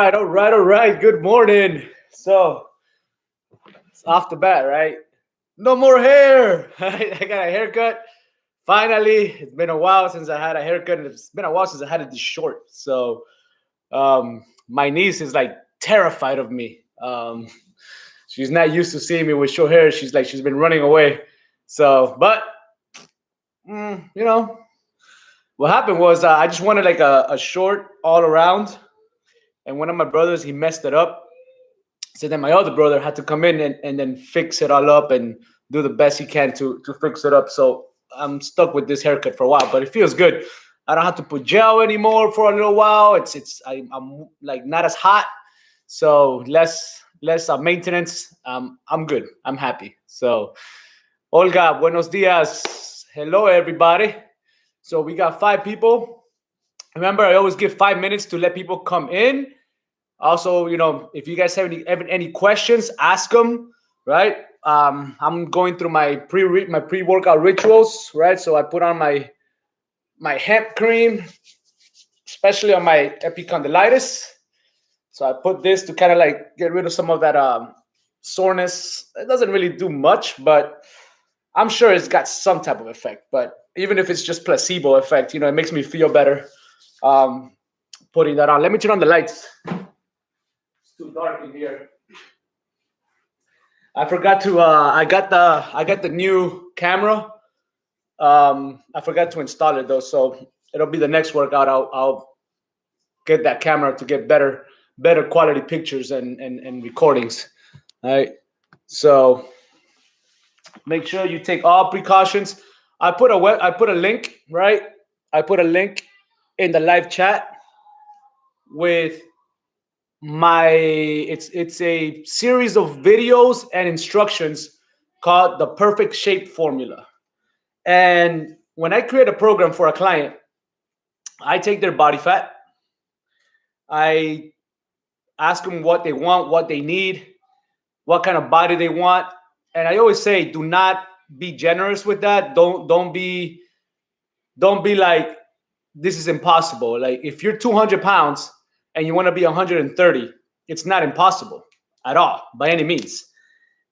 right, all right, all right. Good morning. So it's off the bat, right? No more hair. I got a haircut. Finally, it's been a while since I had a haircut, and it's been a while since I had it this short. So my niece is like terrified of me. She's not used to seeing me with short hair. She's been running away. So, but you know, what happened was I just wanted like a short all around, and one of my brothers he messed it up. So then my other brother had to come in and then fix it all up and do the best he can to fix it up. So I'm stuck with this haircut for a while, but it feels good. I don't have to put gel anymore for a little while. I'm like not as hot, so less maintenance. I'm good. I'm happy. So Olga, buenos dias. Hello everybody. So we got 5 people. Remember, I always give 5 minutes to let people come in. Also, if you guys have any questions, ask them. Right? I'm going through my pre-workout rituals. Right? So I put on my hemp cream, especially on my epicondylitis. So I put this to kind of like get rid of some of that soreness. It doesn't really do much, but I'm sure it's got some type of effect. But even if it's just placebo effect, it makes me feel better putting that on. Let me turn on the lights. It's too dark in here. I forgot to. I got the new camera. I forgot to install it though, so it'll be the next workout. I'll get that camera to get better quality pictures and recordings. All right. So make sure you take all precautions. I put a link, right? I put a link in the live chat with it's a series of videos and instructions called the perfect shape formula. And when I create a program for a client, I take their body fat, I ask them what they want, what they need, what kind of body they want, and I always say, do not be generous with that. Don't be like, this is impossible. Like if you're 200 pounds and you want to be 130, it's not impossible at all by any means.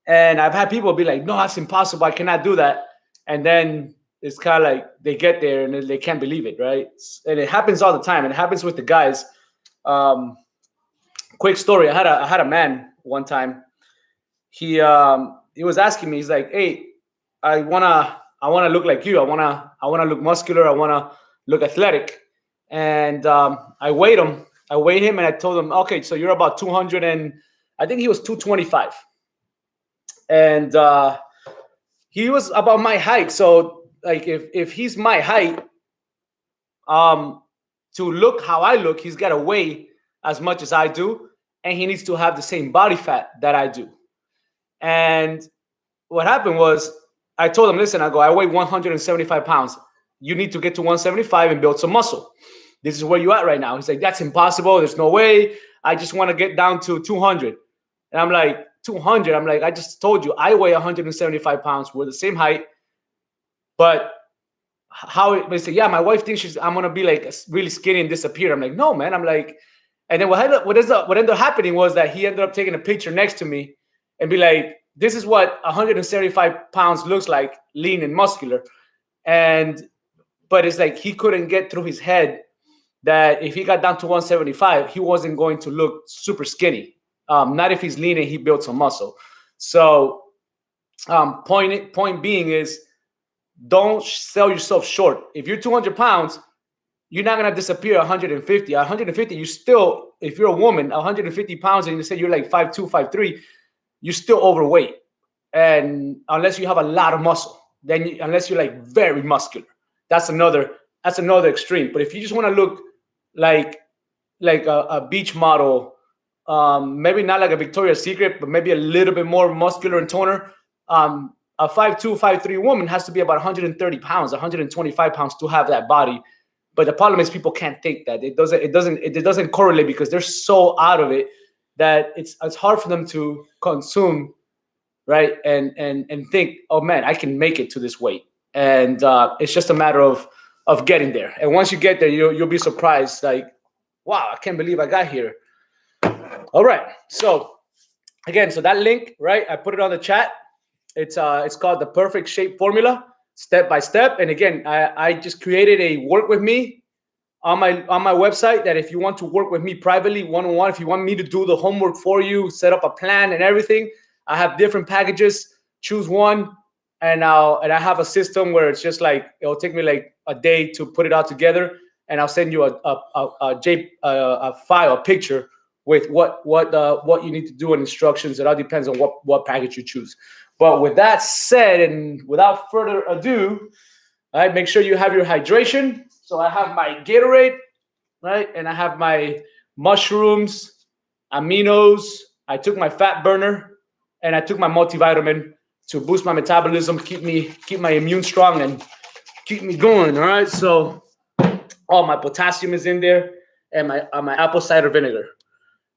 And I've had people be like, no, that's impossible. I cannot do that. And then it's kind of like they get there and they can't believe it, right? And it happens all the time. And it happens with the guys. Quick story. I had a man one time. He was asking me, he's like, hey, I wanna look like you. I wanna look muscular. I wanna look athletic. And I weighed him. And I told him, okay, so you're about 200 and I think he was 225. And he was about my height. So like if he's my height, to look how I look, he's got to weigh as much as I do, and he needs to have the same body fat that I do. And what happened was I told him, listen, I weigh 175 pounds. You need to get to 175 and build some muscle. This is where you're at right now. He's like, that's impossible. There's no way. I just want to get down to 200. And I'm like, 200? I'm like, I just told you I weigh 175 pounds. We're the same height. But they say, yeah, my wife thinks I'm going to be like really skinny and disappear. I'm like, no, man. I'm like, and then what ended up happening was that he ended up taking a picture next to me and be like, this is what 175 pounds looks like, lean and muscular. But it's like he couldn't get through his head that if he got down to 175, he wasn't going to look super skinny. Not if he's lean and he built some muscle. So point being is, don't sell yourself short. If you're 200 pounds, you're not going to disappear 150. 150, you still, if you're a woman, 150 pounds, and you say you're like 5'2", 5'3", you're still overweight. And unless you have a lot of muscle, unless you're like very muscular, that's another extreme. But if you just want to look like a beach model, maybe not like a Victoria's Secret, but maybe a little bit more muscular and toner, a 5'2", 5'3" woman has to be about 130 pounds, 125 pounds to have that body. But the problem is people can't think that. It doesn't correlate because they're so out of it that it's hard for them to consume, right? And think, oh man, I can make it to this weight. And it's just a matter of getting there. And once you get there, you'll be surprised, like, wow, I can't believe I got here. All right. So again, so that link, right? I put it on the chat. It's called the Perfect Shape Formula, step by step. And again, I just created a work with me on my website, that if you want to work with me privately, one-on-one, if you want me to do the homework for you, set up a plan and everything, I have different packages. Choose one, and I have a system where it's just like, it'll take me like a day to put it all together, and I'll send you a file, a picture with what you need to do and instructions. It all depends on what package you choose. But with that said, and without further ado, all right, make sure you have your hydration. So I have my Gatorade, right? And I have my mushrooms, aminos. I took my fat burner, and I took my multivitamin to boost my metabolism, keep my immune strong, and keep me going. All right. So all my potassium is in there, and my apple cider vinegar.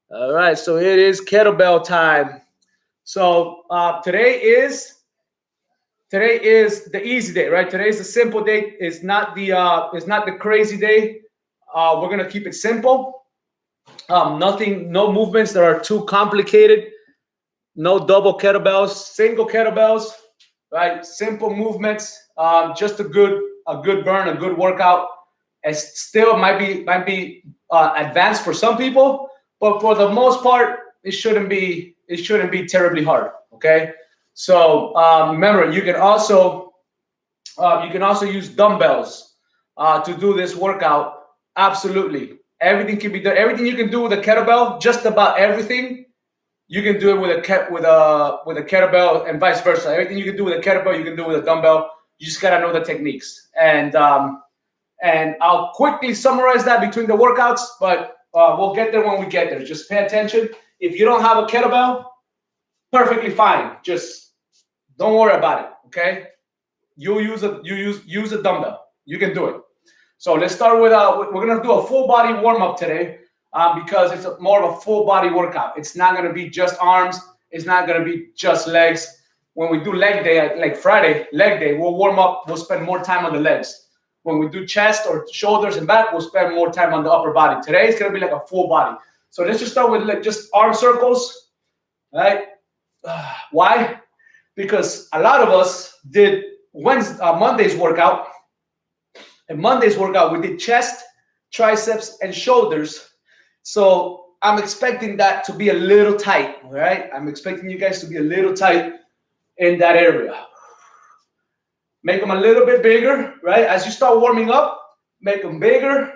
All right. So it is kettlebell time. So today is the easy day, right? Today is the simple day. It's not the crazy day. We're gonna keep it simple. No movements that are too complicated. No double kettlebells, single kettlebells, right? Simple movements. Just a good burn, a good workout. It still might be advanced for some people, but for the most part, it shouldn't be terribly hard. Okay. So remember, you can also use dumbbells to do this workout. Absolutely, everything can be done. Everything you can do with a kettlebell, just about everything, you can do it with a kettlebell, and vice versa. Everything you can do with a kettlebell, you can do with a dumbbell. You just gotta know the techniques. And I'll quickly summarize that between the workouts, but we'll get there when we get there. Just pay attention. If you don't have a kettlebell, perfectly fine. Just don't worry about it. Okay. Use a dumbbell. You can do it. So let's start with we're gonna do a full body warm up today, because it's more of a full body workout. It's not gonna be just arms. It's not gonna be just legs. When we do leg day, like Friday leg day, we'll warm up. We'll spend more time on the legs. When we do chest or shoulders and back, we'll spend more time on the upper body. Today it's gonna be like a full body. So let's just start with like just arm circles, right? Why? Because a lot of us did Monday's workout. And Monday's workout, we did chest, triceps, and shoulders. So I'm expecting that to be a little tight, all right? I'm expecting you guys to be a little tight in that area. Make them a little bit bigger, right? As you start warming up, make them bigger.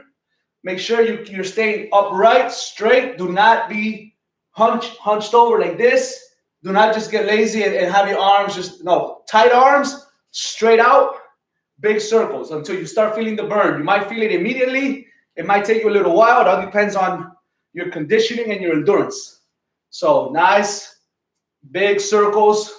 Make sure you're staying upright, straight. Do not be hunched over like this. Do not just get lazy and have your arms tight arms, straight out, big circles until you start feeling the burn. You might feel it immediately. It might take you a little while. It all depends on your conditioning and your endurance. So nice, big circles.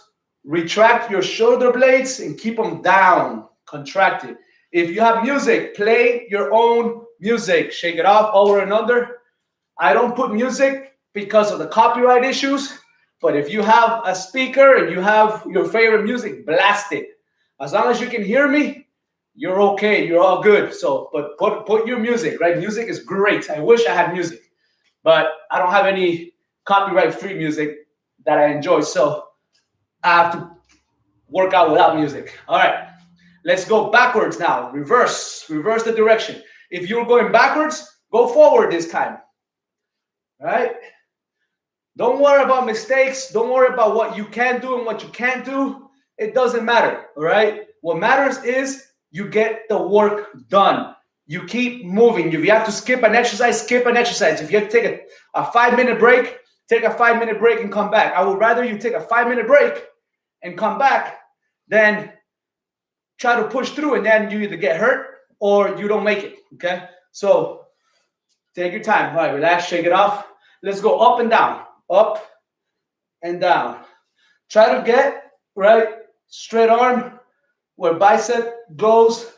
Retract your shoulder blades and keep them down, contracted. If you have music, play your own music. Shake it off, over and under. I don't put music because of the copyright issues, but if you have a speaker and you have your favorite music, blast it. As long as you can hear me, you're okay. You're all good. So, but put your music, right? Music is great. I wish I had music, but I don't have any copyright-free music that I enjoy. So I have to work out without music. All right, let's go backwards now. Reverse the direction. If you're going backwards, go forward this time. All right. Don't worry about mistakes. Don't worry about what you can do and what you can't do. It doesn't matter. All right. What matters is you get the work done. You keep moving. If you have to skip an exercise, skip an exercise. If you have to take a 5-minute break, take a 5-minute break and come back. I would rather you take a 5-minute break and come back than try to push through and then you either get hurt or you don't make it. Okay. So take your time. All right. Relax. Shake it off. Let's go up and down. Up and down. Try to get right straight arm where bicep goes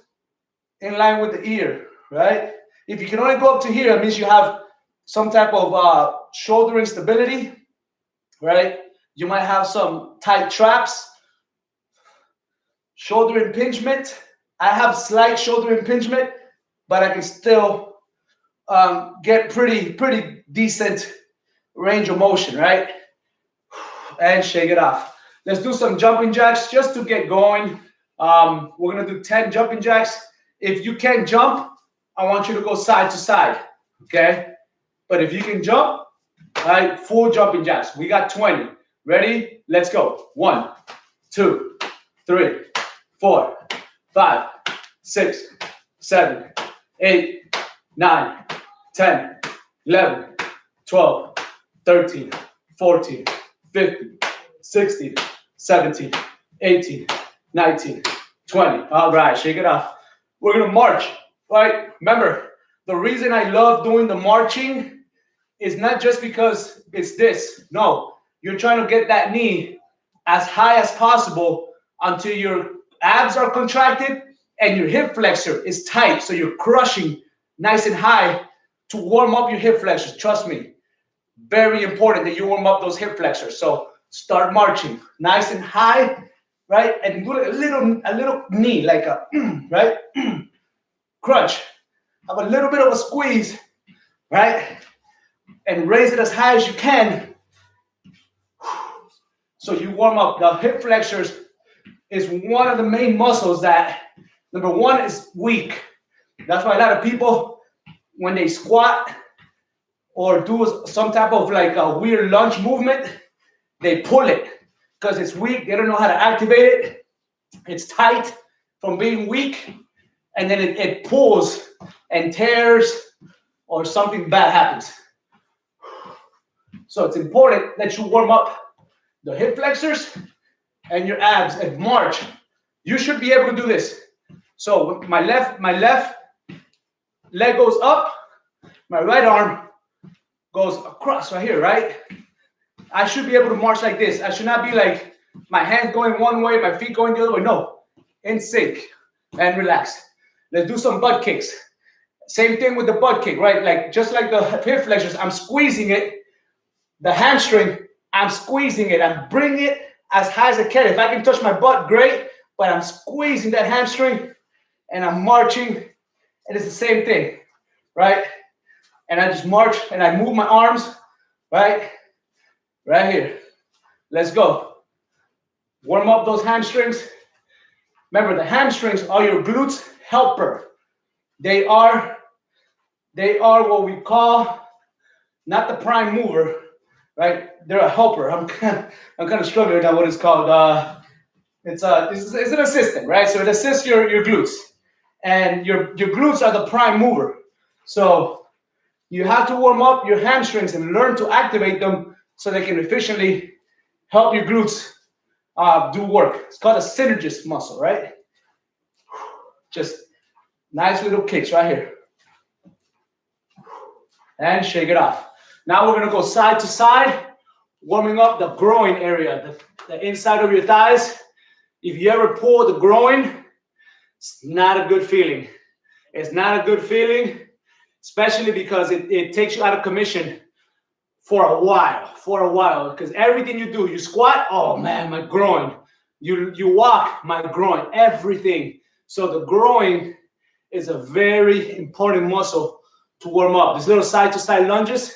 in line with the ear, right? If you can only go up to here, it means you have some type of shoulder instability, right? You might have some tight traps, shoulder impingement. I have slight shoulder impingement, but I can still get pretty decent range of motion, right? And shake it off. Let's do some jumping jacks just to get going. We're gonna do 10 jumping jacks. If you can't jump, I want you to go side to side, okay? But if you can jump, all right, full jumping jacks. We got 20. Ready? Let's go. 1, 2, 3, 4, 5, 6, 7, 8, 9, 10, 11, 12, 13, 14, 15, 16, 17, 18, 19, 20. All right, shake it off. We're gonna march, right? Remember, the reason I love doing the marching is not just because it's this. No, you're trying to get that knee as high as possible until your abs are contracted and your hip flexor is tight. So you're crushing nice and high to warm up your hip flexors. Trust me, very important that you warm up those hip flexors. So start marching nice and high, right? And do a little knee, like a, right? Crunch. Have a little bit of a squeeze, right? And raise it as high as you can. So you warm up. The hip flexors is one of the main muscles that, number one, is weak. That's why a lot of people, when they squat or do some type of like a weird lunge movement, they pull it because it's weak. They don't know how to activate it. It's tight from being weak, and then it pulls and tears or something bad happens. So it's important that you warm up the hip flexors and your abs and march. You should be able to do this. So my left leg goes up, my right arm goes across right here, right? I should be able to march like this. I should not be like my hands going one way, my feet going the other way. No, in sync and relax. Let's do some butt kicks. Same thing with the butt kick, right? Like just like the hip flexors, I'm squeezing it. The hamstring, I'm squeezing it. I'm bringing it as high as I can. If I can touch my butt, great. But I'm squeezing that hamstring and I'm marching. And it's the same thing, right? And I just march and I move my arms, right? Right here. Let's go. Warm up those hamstrings. Remember, the hamstrings are your glutes helper. They are what we call not the prime mover, right? They're a helper. I'm kind of struggling with what it's called. It's an assistant, right? So it assists your glutes, and your glutes are the prime mover. So you have to warm up your hamstrings and learn to activate them so they can efficiently help your glutes do work. It's called a synergist muscle, right? Just nice little kicks right here. And shake it off. Now we're gonna go side to side, warming up the groin area, the inside of your thighs. If you ever pull the groin, it's not a good feeling. It's not a good feeling, especially because it takes you out of commission for a while, because everything you do, you squat, oh man, my groin. You walk, my groin, everything. So the groin is a very important muscle to warm up. These little side to side lunges,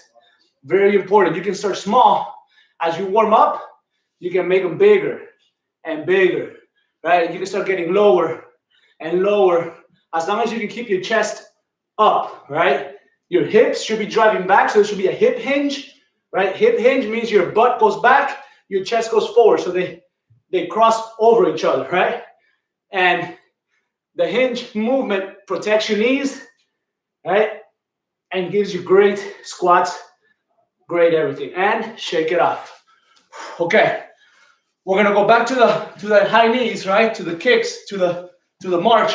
very important. You can start small. As you warm up, you can make them bigger and bigger, right? You can start getting lower and lower, as long as you can keep your chest up, right? Your hips should be driving back, so it should be a hip hinge, right? Hip hinge means your butt goes back, your chest goes forward, so they cross over each other, right? And the hinge movement protects your knees, right? And gives you great squats, great everything. And shake it off. Okay, we're gonna go back to the high knees, right? To the kicks, to the march,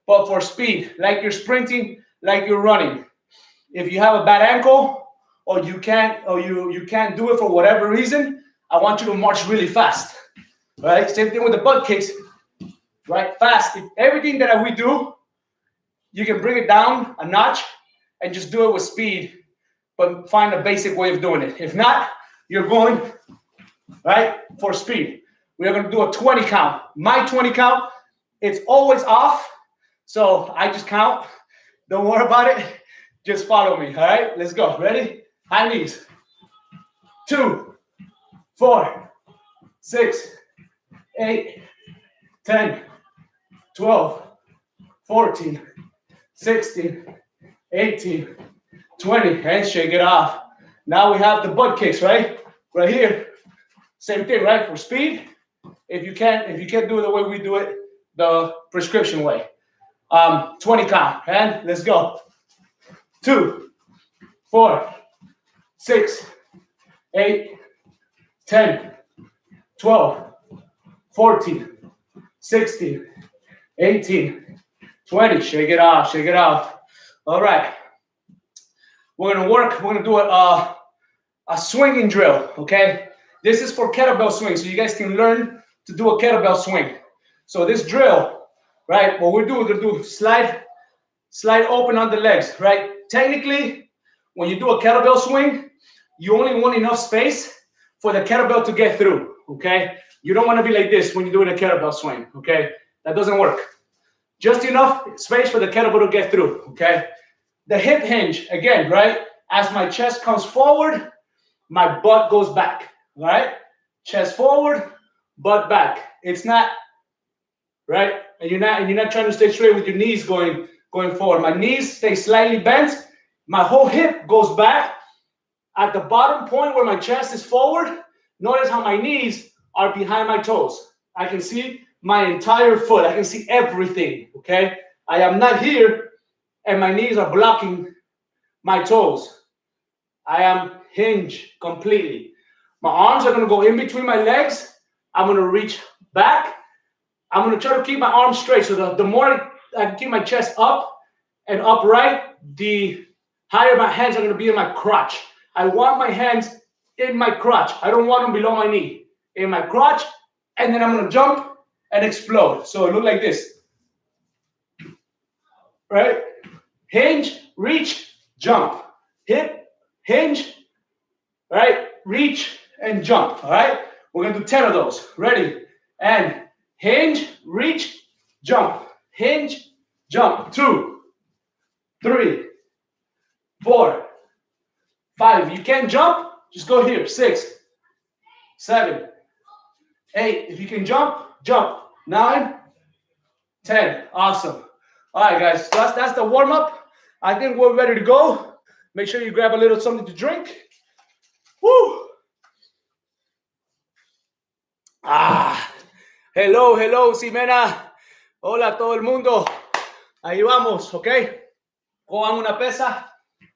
but for speed, like you're sprinting, like you're running. If you have a bad ankle, or you can't do it for whatever reason, I want you to march really fast, right? Same thing with the butt kicks, right? Fast. If everything that we do, you can bring it down a notch and just do it with speed, but find a basic way of doing it. If not, you're going, right, for speed. We are going to do a 20 count. My 20 count, it's always off, so I just count. Don't worry about it. Just follow me, all right? Let's go. Ready? High knees. 2, 4, 6, 8, 10, 12, 14, 16, 18, 20, and shake it off. Now we have the butt kicks, right? Right here. Same thing, right? For speed. If you can't do it the way we do it, the prescription way. 20 count, and let's go. 2, 4, 6, 8, 10, 12, 14, 16, 18, 20. Shake it off, shake it off. All right. We're gonna do a swinging drill, okay? This is for kettlebell swing, so you guys can learn to do a kettlebell swing. So this drill, right, what we're gonna do slide open on the legs, right? Technically, when you do a kettlebell swing, you only want enough space for the kettlebell to get through, okay? You don't want to be like this when you're doing a kettlebell swing, okay? That doesn't work. Just enough space for the kettlebell to get through, okay? The hip hinge, again, right? As my chest comes forward, my butt goes back, all right? Chest forward, butt back. It's not, right? And you're not trying to stay straight with your knees going forward. My knees stay slightly bent. My whole hip goes back. At the bottom point where my chest is forward, notice how my knees are behind my toes. I can see my entire foot. I can see everything, okay? I am not here, and my knees are blocking my toes. I am hinged completely. My arms are going to go in between my legs. I'm going to reach back. I'm going to try to keep my arms straight. So the more I can keep my chest up and upright, the higher my hands are going to be in my crotch. I want my hands in my crotch. I don't want them below my knee. In my crotch, and then I'm going to jump and explode. So it looks like this. Right? Hinge, reach, jump. Hip, hinge, right? Reach and jump. All right? We're going to do 10 of those. Ready? And hinge, reach, jump. Hinge, jump. 2, 3, 4, 5. If you can't jump, just go here. 6, 7, 8. If you can jump, jump. 9, 10. Awesome. All right, guys. So that's the warm-up. I think we're ready to go. Make sure you grab a little something to drink. Woo! Hello, Ximena. Hola, todo el mundo. Ahí vamos, okay? Cojan una pesa.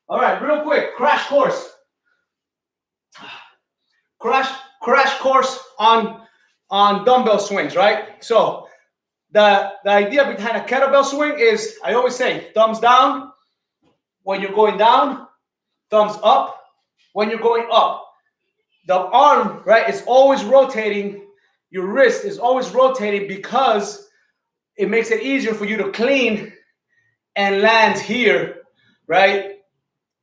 All right, real quick, crash course. Crash course on dumbbell swings, right? So the idea behind a kettlebell swing is, I always say, thumbs down when you're going down, thumbs up when you're going up. The arm, right, is always rotating. Your wrist is always rotating because it makes it easier for you to clean and land here, right?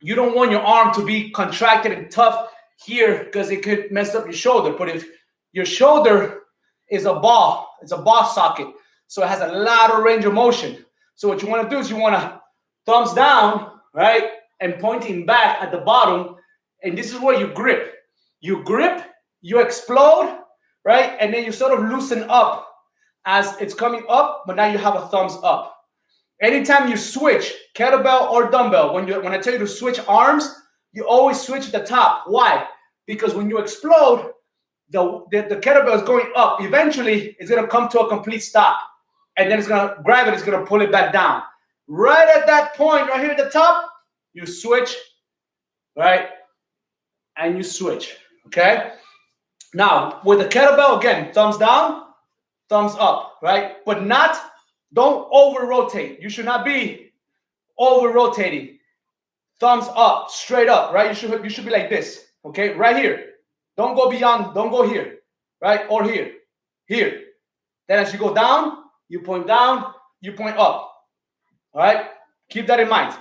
You don't want your arm to be contracted and tough here because it could mess up your shoulder. But if your shoulder is a ball, it's a ball socket, so it has a lot of range of motion. So what you want to do is you want to thumbs down, right, and pointing back at the bottom, and this is where you grip. You grip, you explode, right, and then you sort of loosen up as it's coming up, but now you have a thumbs up. Anytime you switch kettlebell or dumbbell, when I tell you to switch arms, you always switch at the top. Why? Because when you explode, the kettlebell is going up. Eventually, it's going to come to a complete stop, and then gravity is going to pull it back down. Right at that point, right here at the top, you switch, right, and you switch. Okay. Now with the kettlebell, again, thumbs down, thumbs up, right? But don't over rotate. You should not be over rotating. Thumbs up, straight up, right? You should be like this, okay? Right here. Don't go beyond, don't go here, right? Or here, here. Then as you go down, you point up, all right? Keep that in mind.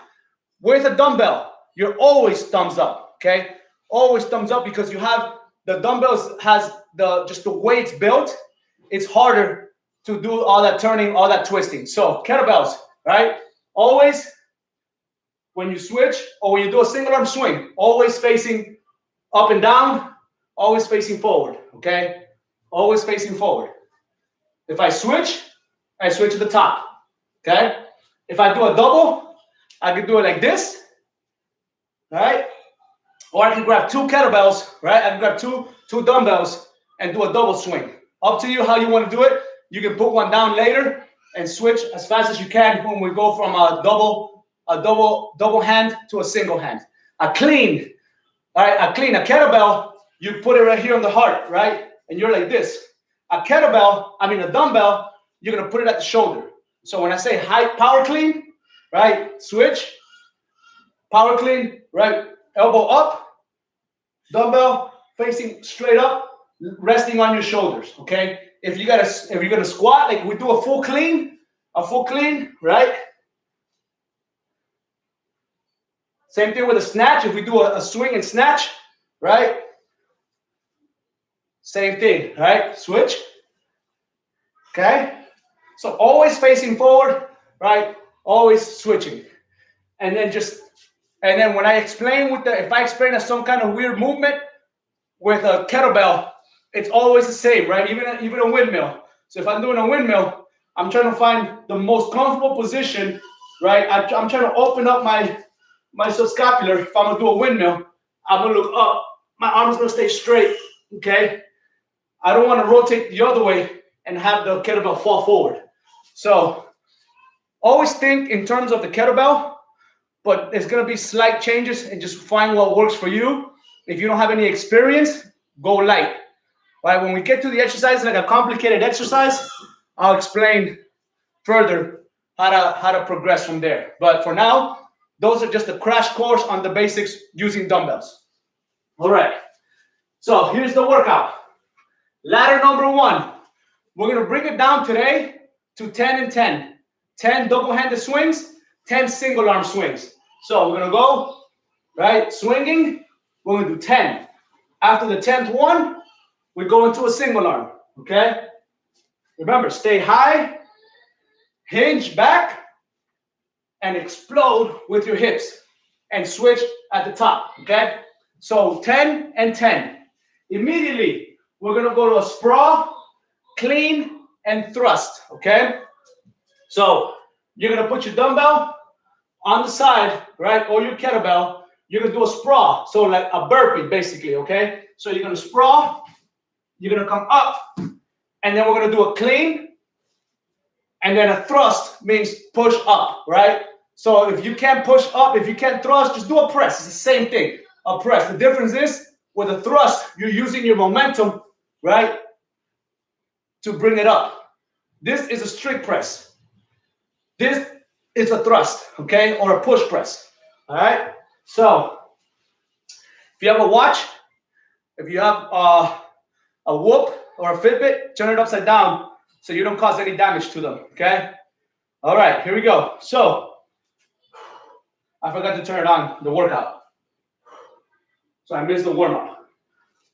With a dumbbell, you're always thumbs up, okay? Always thumbs up because you have, the dumbbells has just the way it's built, it's harder to do all that turning, all that twisting. So kettlebells, right? Always, when you switch or when you do a single arm swing, always facing up and down, always facing forward, okay? Always facing forward. If I switch to the top, okay? If I do a double, I can do it like this, right? Or I can grab 2 kettlebells, right? I can grab two dumbbells and do a double swing. Up to you how you want to do it. You can put one down later and switch as fast as you can when we go from a double hand to a single hand. A clean, right? A kettlebell, you put it right here on the heart, right? And you're like this. A dumbbell, you're gonna put it at the shoulder. So when I say high power clean, right? Switch, power clean, right? Elbow up, dumbbell facing straight up, resting on your shoulders. Okay. If you're gonna squat, like we do a full clean, right? Same thing with a snatch. If we do a swing and snatch, right? Same thing, right? Switch. Okay. So always facing forward, right? Always switching. And then when I explain if I explain some kind of weird movement with a kettlebell, it's always the same, right? Even a windmill. So if I'm doing a windmill, I'm trying to find the most comfortable position, right? I'm trying to open up my subscapular. If I'm gonna do a windmill, I'm gonna look up. My arm's gonna stay straight, okay? I don't want to rotate the other way and have the kettlebell fall forward. So always think in terms of the kettlebell, but there's gonna be slight changes and just find what works for you. If you don't have any experience, go light. Right? When we get to the exercise, like a complicated exercise, I'll explain further how to progress from there. But for now, those are just a crash course on the basics using dumbbells. All right. So here's the workout. Ladder number 1. We're going to bring it down today to 10 and 10. 10 double-handed swings, 10 single arm swings. So we're going to go, right, swinging. We're going to do 10. After the 10th one, we go into a single arm, okay? Remember, stay high, hinge back, and explode with your hips. And switch at the top, okay? So 10 and 10. Immediately, we're going to go to a sprawl, clean, and thrust, okay? So you're going to put your dumbbell on the side, right, or your kettlebell. You're going to do a sprawl, so like a burpee, basically, okay? So you're going to sprawl, you're going to come up, and then we're going to do a clean, and then a thrust means push up, right? So if you can't push up, if you can't thrust, just do a press. It's the same thing, a press. The difference is with a thrust, you're using your momentum, right, to bring it up. This is a strict press. This is a thrust, okay, or a push press, all right? So if you have a watch, if you have a Whoop or a Fitbit, turn it upside down so you don't cause any damage to them, okay? All right, here we go. So I forgot to turn it on, the workout. So I missed the warm-up.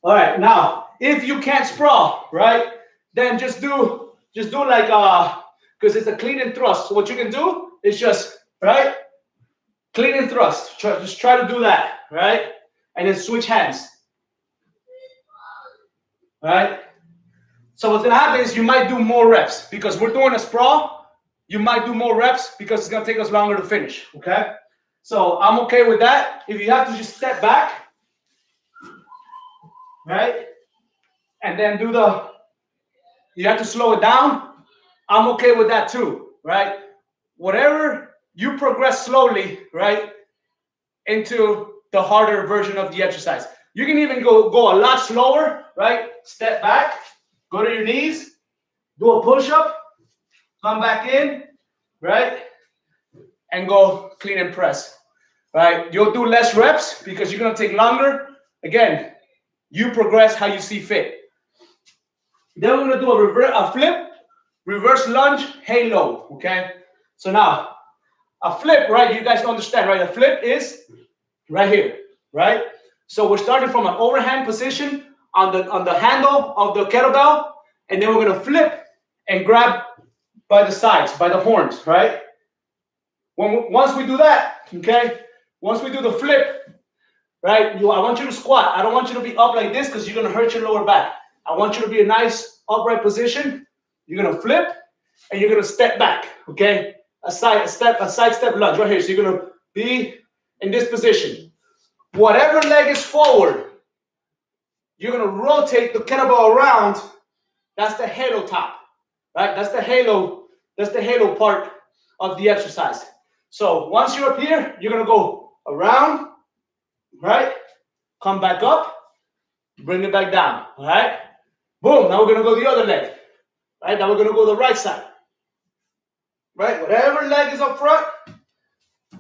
All right, now, if you can't sprawl, right, then just do like, because it's a clean and thrust. So what you can do is just, right, clean and thrust. Just try to do that, right? And then switch hands. All right? So what's going to happen is you might do more reps because we're doing a sprawl. You might do more reps because it's going to take us longer to finish, okay? So I'm okay with that. If you have to just step back, right? And then you have to slow it down. I'm okay with that too, right? Whatever you progress slowly, right, into the harder version of the exercise. You can even go a lot slower, right? Step back, go to your knees, do a push-up, come back in, right? And go clean and press, right? You'll do less reps because you're going to take longer. Again, you progress how you see fit. Then we're going to do a flip, reverse lunge, halo, okay? So now, a flip, right? You guys understand, right? A flip is right here, right? So we're starting from an overhand position on the handle of the kettlebell, and then we're going to flip and grab by the sides, by the horns, right? Once we do that, okay? Once we do the flip, right? I want you to squat. I don't want you to be up like this because you're going to hurt your lower back. I want you to be a nice upright position. You're going to flip and you're going to step back, okay? A side step lunge right here. So you're going to be in this position. Whatever leg is forward, you're going to rotate the kettlebell around. That's the halo top, right? That's the halo part of the exercise. So once you're up here, you're going to go around, right? Come back up, bring it back down, all right? Boom, now we're going to go the other leg, right? Now we're going to go the right side, right? Whatever leg is up front,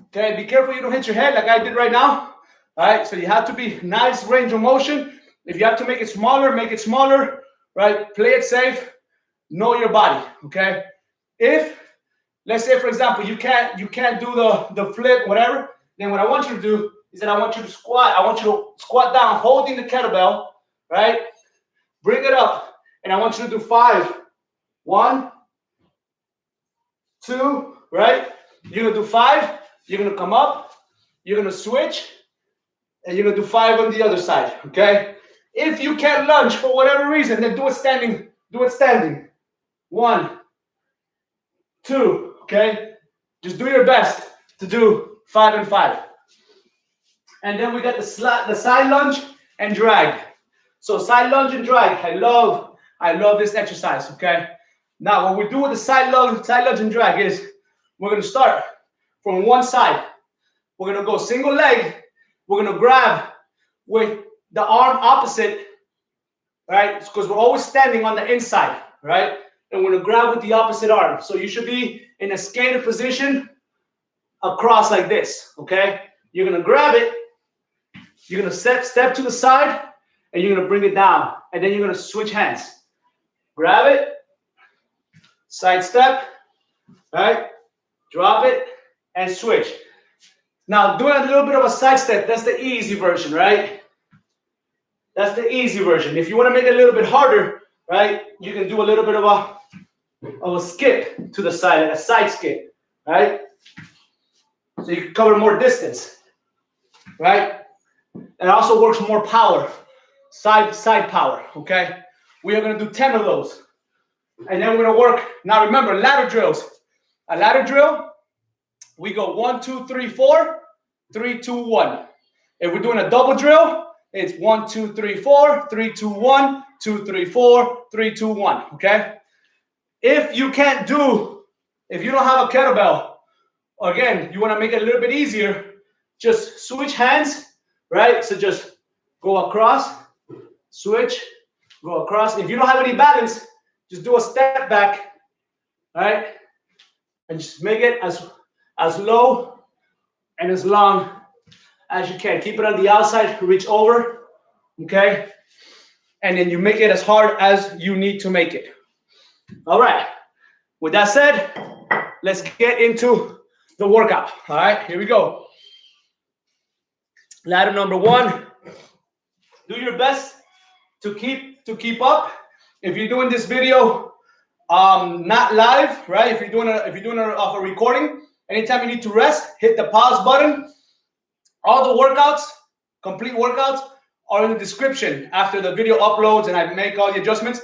okay? Be careful you don't hit your head like I did right now, all right? So you have to be nice range of motion. If you have to make it smaller, right? Play it safe, know your body, okay? If, let's say, for example, you can't do the flip, whatever, then what I want you to do is that I want you to squat. I want you to squat down, holding the kettlebell, right? Bring it up, and I want you to do 5. 1, 2, right? You're gonna do 5. You're gonna come up. You're gonna switch, and you're gonna do 5 on the other side. Okay? If you can't lunge for whatever reason, then do it standing. Do it standing. 1, 2. Okay? Just do your best to do 5 and 5. And then we got the side lunge and drag. So side lunge and drag. I love this exercise. Okay. Now what we do with the side lunge and drag is we're gonna start from one side. We're gonna go single leg. We're gonna grab with the arm opposite, right? Because we're always standing on the inside, right? And we're gonna grab with the opposite arm. So you should be in a skater position across like this. Okay. You're gonna grab it. You're gonna step to the side, and you're gonna bring it down, and then you're gonna switch hands. Grab it, side step, right? Drop it and switch. Now doing a little bit of a side step, that's the easy version, right? That's the easy version. If you want to make it a little bit harder, right, you can do a little bit of a skip to the side, like a side skip, right? So you can cover more distance, right? And it also works more power, side power, okay? We are going to do 10 of those. And then we're going to work, now remember, ladder drills. A ladder drill, we go 1, 2, 3, 4, 3, 2, 1. If we're doing a double drill, it's 1, 2, 3, 4, 3, 2, 1, 2, 3, 4, 3, 2, 1, okay? If you don't have a kettlebell, again, you want to make it a little bit easier, just switch hands, right? So just go across, switch, go across. If you don't have any balance, just do a step back, right? And just make it as low and as long as you can. Keep it on the outside, reach over, okay? And then you make it as hard as you need to make it. All right. With that said, let's get into the workout. All right, here we go. Ladder number 1. Do your best to keep up. If you're doing this video not live, right? If you're doing a recording, anytime you need to rest, hit the pause button. All the workouts, complete workouts, are in the description after the video uploads and I make all the adjustments.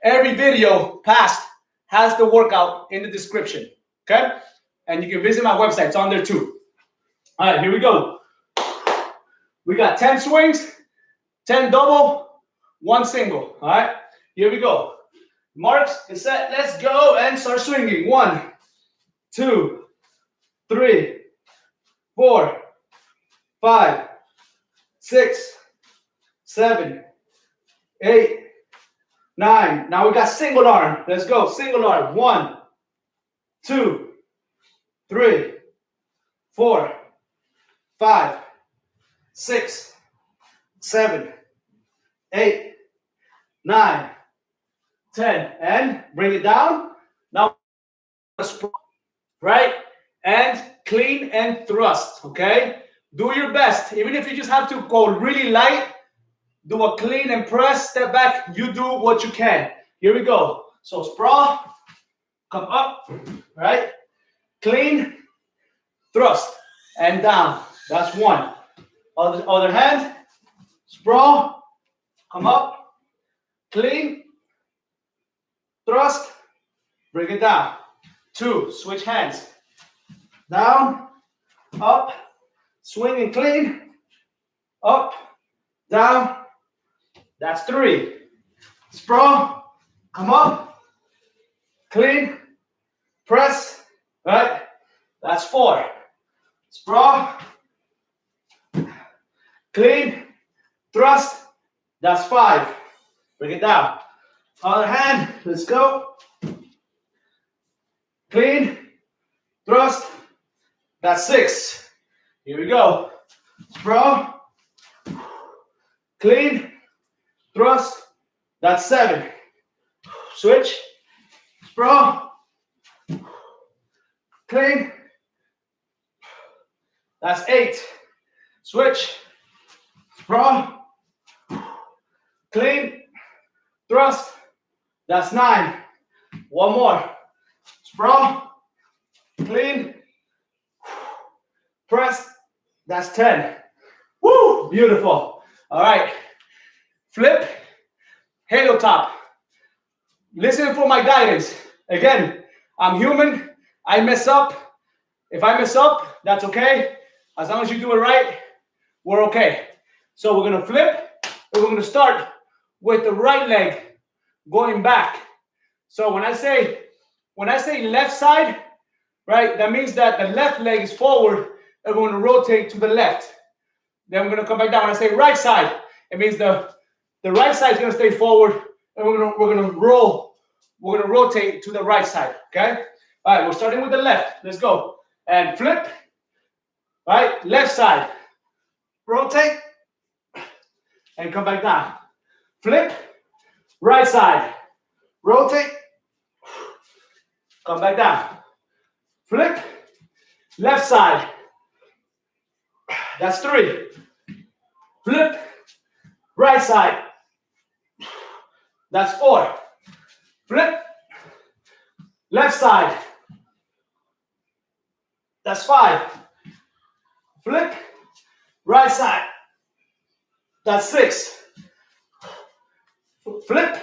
Every video past has the workout in the description, okay? And you can visit my website. It's on there too. All right, here we go. We got 10 swings, 10 double, 1 single. All right, here we go. Marks, get set, let's go and start swinging. 1, 2, 3, 4, 5, 6, 7, 8, 9. Now we got single arm. Let's go. Single arm. 1, 2, 3, 4, 5, 6, 7, 8, 9, 10. And bring it down. Now, right? And clean and thrust. Okay? Do your best. Even if you just have to go really light, do a clean and press, step back. You do what you can. Here we go. So sprawl, come up, right? Clean, thrust, and down. That's 1. Other hand, sprawl, come up, clean, thrust, bring it down. 2, switch hands. Down, up, swing and clean, up, down. That's 3. Sprawl, come up, clean, press, right? That's 4. Sprawl, clean, thrust, that's 5. Bring it down. Other hand, let's go. Clean, thrust, that's 6. Here we go. Sprawl, clean, thrust, that's 7. Switch, sprawl, clean, that's 8. Switch, sprawl, clean, thrust, that's 9. One more. Sprawl, clean, press, that's 10. Woo, beautiful. All right, flip, halo top. Listen for my guidance. Again, I'm human, I mess up. If I mess up, that's okay. As long as you do it right, we're okay. So we're gonna flip, and we're gonna start with the right leg going back. So when I say left side, right, that means that the left leg is forward and we're gonna rotate to the left. Then we're gonna come back down. When I say right side, it means the right side is gonna stay forward and we're gonna rotate to the right side, okay? All right, we're starting with the left. Let's go. And flip, right, left side, rotate, and come back down. Flip, right side, rotate, come back down. Flip, left side, that's 3. Flip, right side, that's 4. Flip, left side, that's 5. Flip, right side, that's 6. Flip,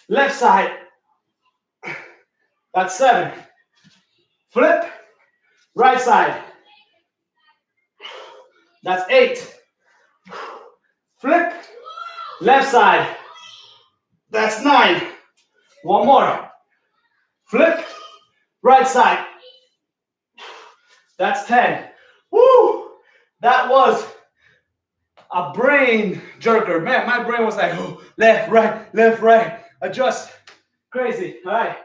left side, that's 7. Flip, right side, that's 8. Flip, left side, that's 9. One more. Flip, right side, that's 10. Woo! That was a brain jerker. Man, my brain was like, oh, left, right, adjust. Crazy. All right.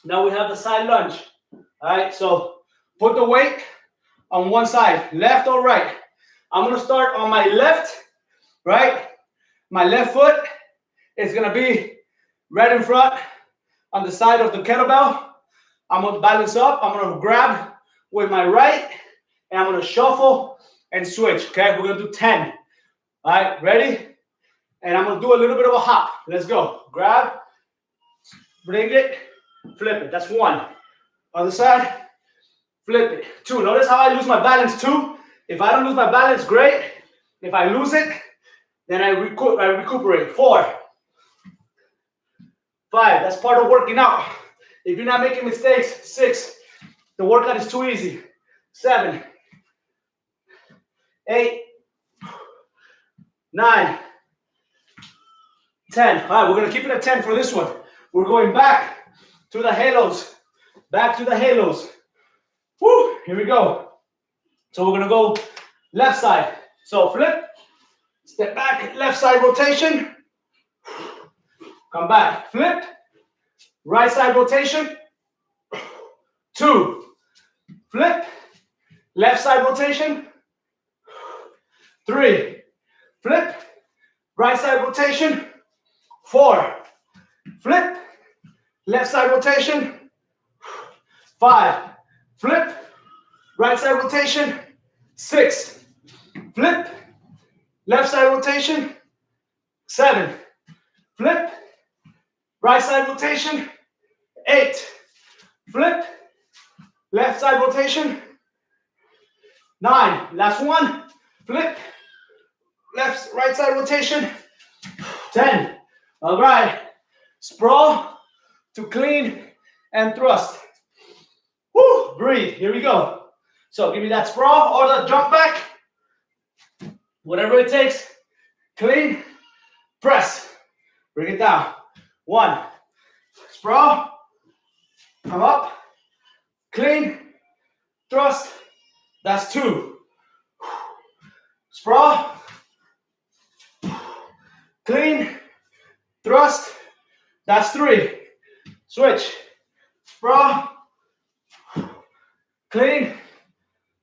Now we have the side lunge. All right, so put the weight on one side, left or right. I'm gonna start on my left, right? My left foot is gonna be right in front on the side of the kettlebell. I'm gonna balance up. I'm gonna grab with my right, and I'm gonna shuffle and switch, okay? We're gonna do 10. All right, ready? And I'm gonna do a little bit of a hop. Let's go. Grab, bring it, flip it. That's 1. Other side, flip it. 2. Notice how I lose my balance, 2. If I don't lose my balance, great. If I lose it, then I recuperate. 4. 5. That's part of working out. If you're not making mistakes, 6. The workout is too easy. 7. 8. 9. 10. All right, we're going to keep it at 10 for this one. We're going back to the halos. Back to the halos. Woo, here we go. So we're going to go left side. So flip, step back, left side rotation. Come back, flip, right side rotation. 2, flip, left side rotation. 3, flip, right side rotation. 4, flip, left side rotation. 5, flip, right side rotation. 6, flip, left side rotation. 7, flip, right side rotation. 8, flip, left side rotation. 9, last one, flip, left, right side rotation, 10. All right, sprawl to clean and thrust. Woo, breathe, here we go. So give me that sprawl or the jump back, whatever it takes, clean, press, bring it down. 1, sprawl, come up, clean, thrust, that's 2. Sprawl, clean, thrust, that's 3. Switch, sprawl, clean,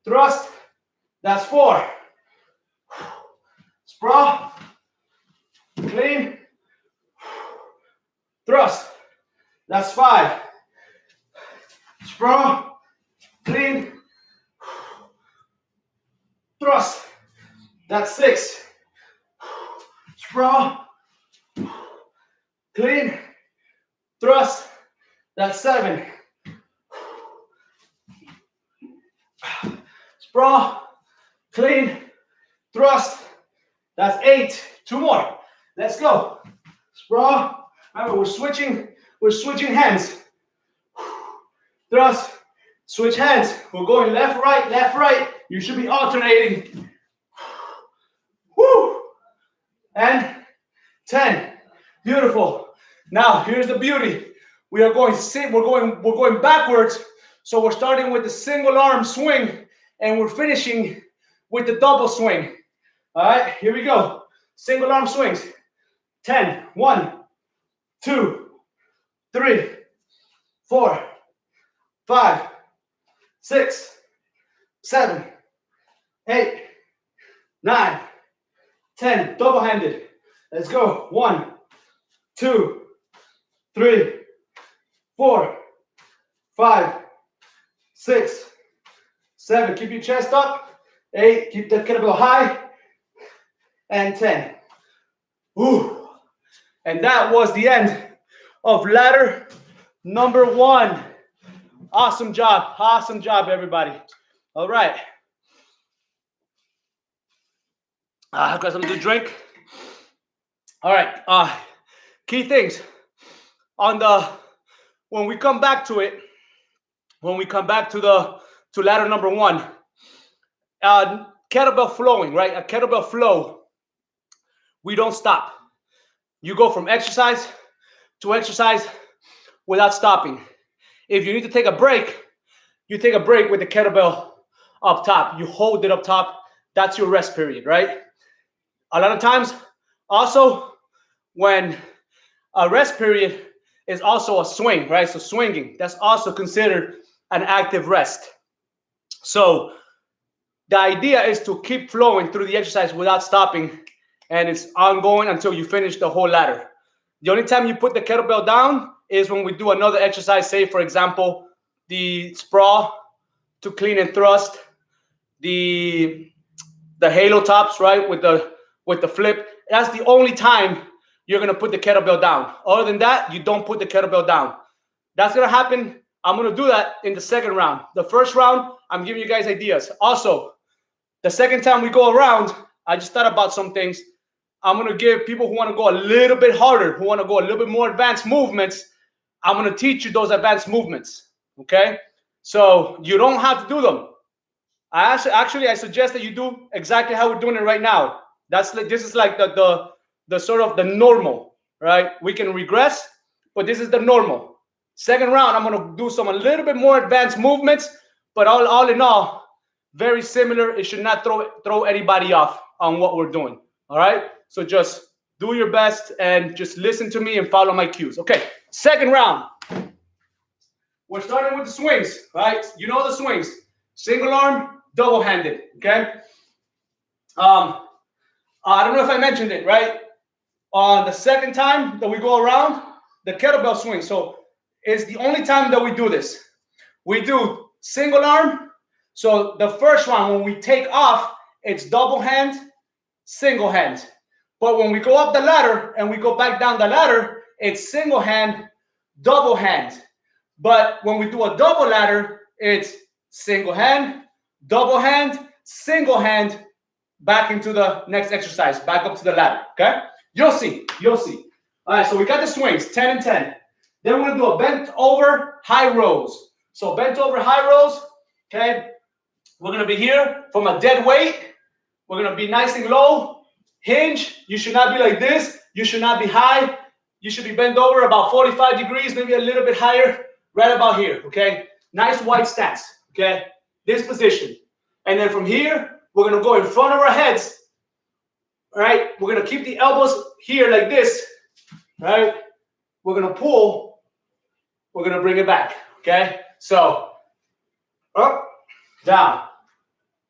thrust, that's 4. Sprawl, clean, thrust, that's 5. Sprawl, clean, thrust, that's 6. Sprawl, clean, thrust, that's 7. Sprawl, clean, thrust, that's 8. 2 more. Let's go. Sprawl. Remember, we're switching hands. Thrust, switch hands. We're going left, right. You should be alternating. Woo! And 10. Beautiful. Now, here's the beauty. We are going we're going backwards. So we're starting with the single arm swing and we're finishing with the double swing. All right, here we go. Single arm swings. 10. 1, 2, 3, 4, 5, 6, 7, 8, 9, 10. Double-handed. Let's go. 1, 2, 3, 4, 5, 6, 7. Keep your chest up. 8. Keep that kettlebell high. And 10. Ooh. And that was the end of ladder number 1. Awesome job. Awesome job, everybody. All right. I've got something to drink. All right. Key things on when we come back to it, when we come back to ladder number 1, kettlebell flowing, right? A kettlebell flow. We don't stop. You go from exercise to exercise without stopping. If you need to take a break, you take a break with the kettlebell up top. You hold it up top. That's your rest period, right? A lot of times, also, when a rest period is also a swing, right? So swinging, that's also considered an active rest. So the idea is to keep flowing through the exercise without stopping, and it's ongoing until you finish the whole ladder. The only time you put the kettlebell down is when we do another exercise, say, for example, the sprawl to clean and thrust, the halo tops, right, with the flip. That's the only time you're going to put the kettlebell down. Other than that, you don't put the kettlebell down. That's going to happen. I'm going to do that in the second round. The first round, I'm giving you guys ideas. Also, the second time we go around, I just thought about some things. I'm going to give people who want to go a little bit harder, who want to go a little bit more advanced movements, I'm going to teach you those advanced movements, okay? So you don't have to do them. I suggest that you do exactly how we're doing it right now. This is like the sort of the normal, right? We can regress, but this is the normal. Second round, I'm going to do a little bit more advanced movements, but all in all, very similar. It should not throw anybody off on what we're doing, all right? So just do your best and just listen to me and follow my cues. Okay, second round. We're starting with the swings, right? You know the swings. Single arm, double-handed, okay? I don't know if I mentioned it, right? On the second time that we go around, the kettlebell swing. So it's the only time that we do this. We do single arm. So the first round, when we take off, it's double hand, single hand. But when we go up the ladder and we go back down the ladder, it's single hand, double hand. But when we do a double ladder, it's single hand, double hand, single hand, back into the next exercise, back up to the ladder, okay? You'll see, you'll see. All right, so we got the swings, 10 and 10. Then we're gonna do a bent over high rows. So bent over high rows, okay? We're gonna be here from a dead weight. We're gonna be nice and low, hinge. You should not be like this. You should not be high. You should be bent over about 45 degrees, maybe a little bit higher, right about here, okay? Nice wide stance, okay? This position. And then from here, we're gonna go in front of our heads, right? We're gonna keep the elbows here like this, right? We're gonna pull, we're gonna bring it back, okay? So, up, down,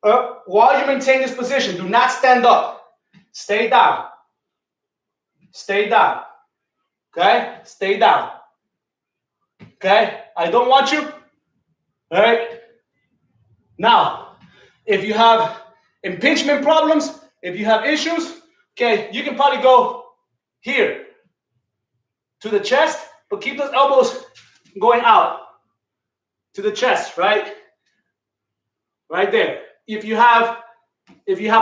up. While you maintain this position, do not stand up. Stay down. Stay down. Okay? Stay down. Okay? I don't want you. All right? Now, if you have impingement problems, if you have issues, okay, you can probably go here to the chest, but keep those elbows going out to the chest, right? Right there. If you have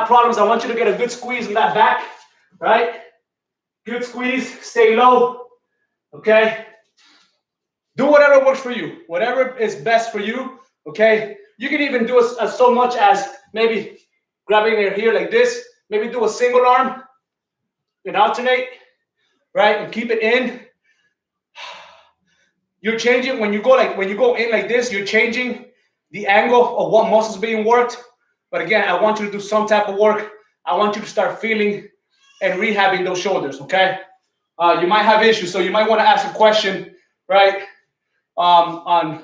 problems, I want you to get a good squeeze in that back, right? Good squeeze, stay low, okay? Do whatever works for you, whatever is best for you, okay? You can even do so much as maybe grabbing it here like this, maybe do a single arm and alternate, right? And keep it in. You're changing, when you go in like this, you're changing the angle of what muscles being worked. But again, I want you to do some type of work. I want you to start feeling and rehabbing those shoulders, okay? You might have issues, so you might want to ask a question, right? On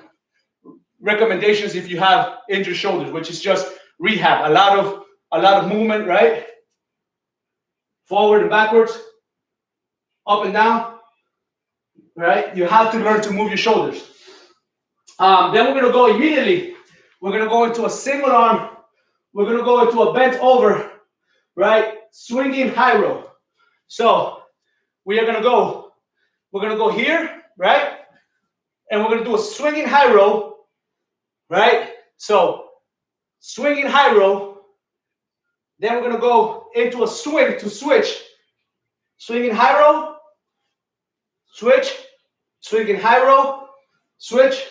recommendations if you have injured shoulders, which is just rehab. A lot of movement, right? Forward and backwards, up and down, right? You have to learn to move your shoulders. Then we're gonna go immediately. We're gonna go into a single arm. We're gonna go into a bent over, right? Swinging high row. So we're gonna go here, right? And we're gonna do a swinging high row, right? So swinging high row. Then we're gonna go into a swing to switch. Swinging high row, switch, swinging high row, switch,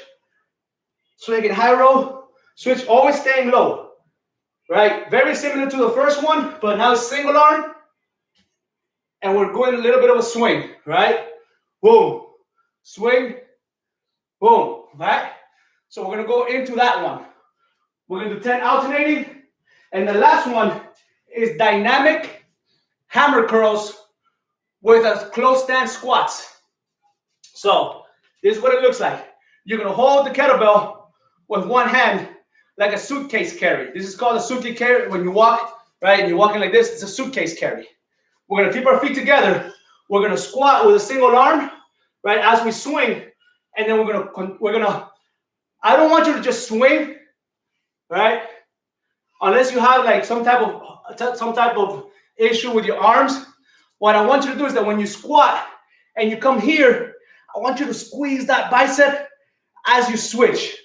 swinging high row, switch, always staying low, right? Very similar to the first one, but now it's single arm, and we're going a little bit of a swing, right? Boom, swing, boom, right? So we're gonna go into that one. We're gonna do 10 alternating, and the last one is dynamic hammer curls with a close stance squats. So this is what it looks like. You're gonna hold the kettlebell with one hand like a suitcase carry. This is called a suitcase carry. When you walk, right, and you're walking like this, it's a suitcase carry. We're gonna keep our feet together. We're gonna squat with a single arm, right, as we swing, and then we're gonna. I don't want you to just swing, right, unless you have like some type of issue with your arms. What I want you to do is that when you squat and you come here, I want you to squeeze that bicep as you switch,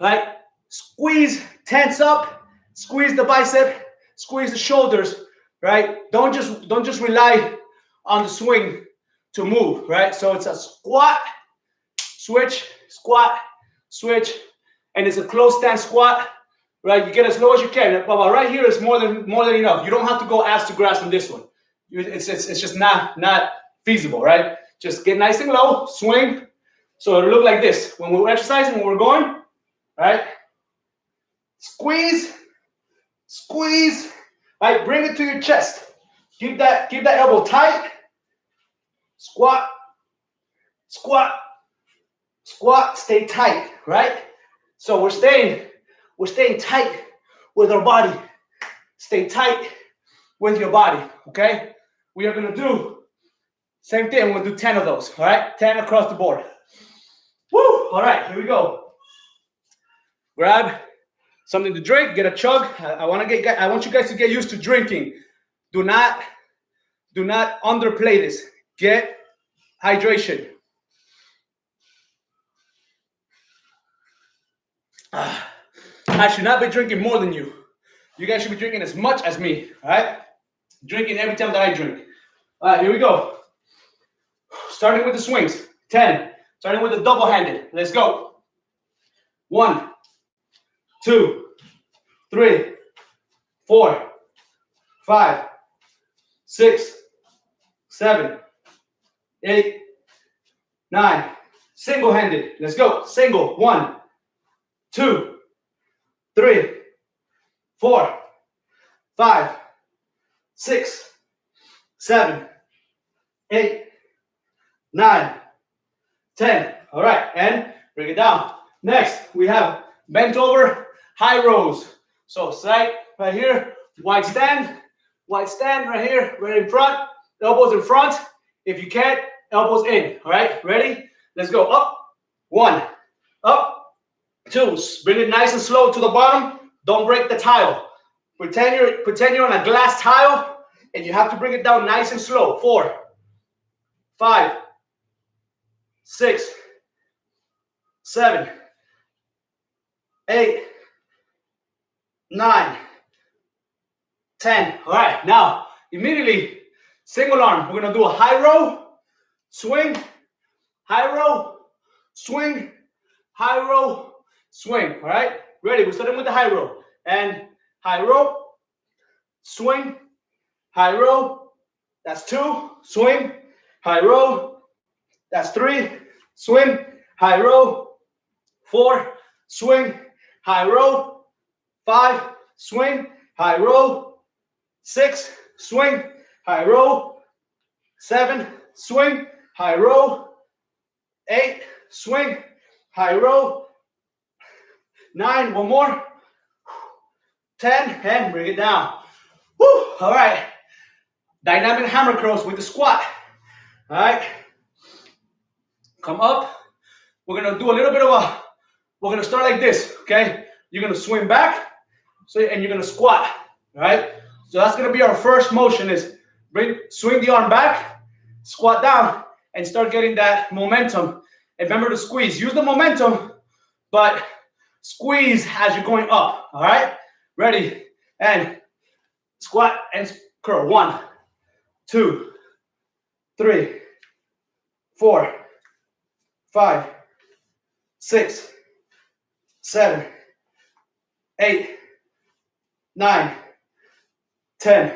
right? Squeeze, tense up, squeeze the bicep, squeeze the shoulders, right? Don't just rely on the swing to move, right? So it's a squat, switch, squat, switch, and it's a close stance squat, right? You get as low as you can. But right here is more than enough. You don't have to go ass to grass on this one. It's just not feasible, right? Just get nice and low, swing. So it'll look like this. When we're exercising, when we're going, right? Squeeze, squeeze, right? Bring it to your chest. Keep that elbow tight. Squat, squat, squat, stay tight, right? So we're staying tight with our body. Stay tight with your body, okay? We are gonna do same thing. We're gonna do 10 of those, all right? 10 across the board. Woo! All right, here we go. Grab something to drink, get a chug. I want you guys to get used to drinking. Do not underplay this. Get hydration. I should not be drinking more than you. You guys should be drinking as much as me, all right? Drinking every time that I drink. All right, here we go. Starting with the swings, 10. Starting with the double-handed. Let's go. 1, 2, 3, 4, 5, 6, 7, 8, 9. Single-handed. Let's go. Single. 1, 2, 3, 4, 5, 6, 7, 8, 9, 10. All right, and bring it down. Next, we have bent over high rows. So side right here, wide stand right here, right in front, elbows in front. If you can't, elbows in. All right, ready? Let's go. Up, 1, up, 2. Bring it nice and slow to the bottom. Don't break the tile. Pretend you're on a glass tile, and you have to bring it down nice and slow. 4, 5, 6, 7, 8, 9, 10. All right, now immediately single arm. We're gonna do a high row, swing, high row, swing, high row, swing. All right, ready? We're starting with the high row. And high row, swing, high row. That's 2. Swing, high row. That's 3. Swing, high row. 4. Swing, high row. 5. Swing, high row. 6. Swing, high row. 7. Swing, high row. 8. Swing, high row. 9. One more. 10. And bring it down. Woo. All right. Dynamic hammer curls with the squat. All right. Come up. We're going to do a little bit of we're going to start like this, okay? You're going to swing back, and you're going to squat, all right? So that's going to be our first motion is swing the arm back, squat down, and start getting that momentum. And remember to squeeze. Use the momentum, but squeeze as you're going up, all right? Ready, and squat and curl. 1, 2, 3, 4, 5, 6, 7, 8, 9, 10.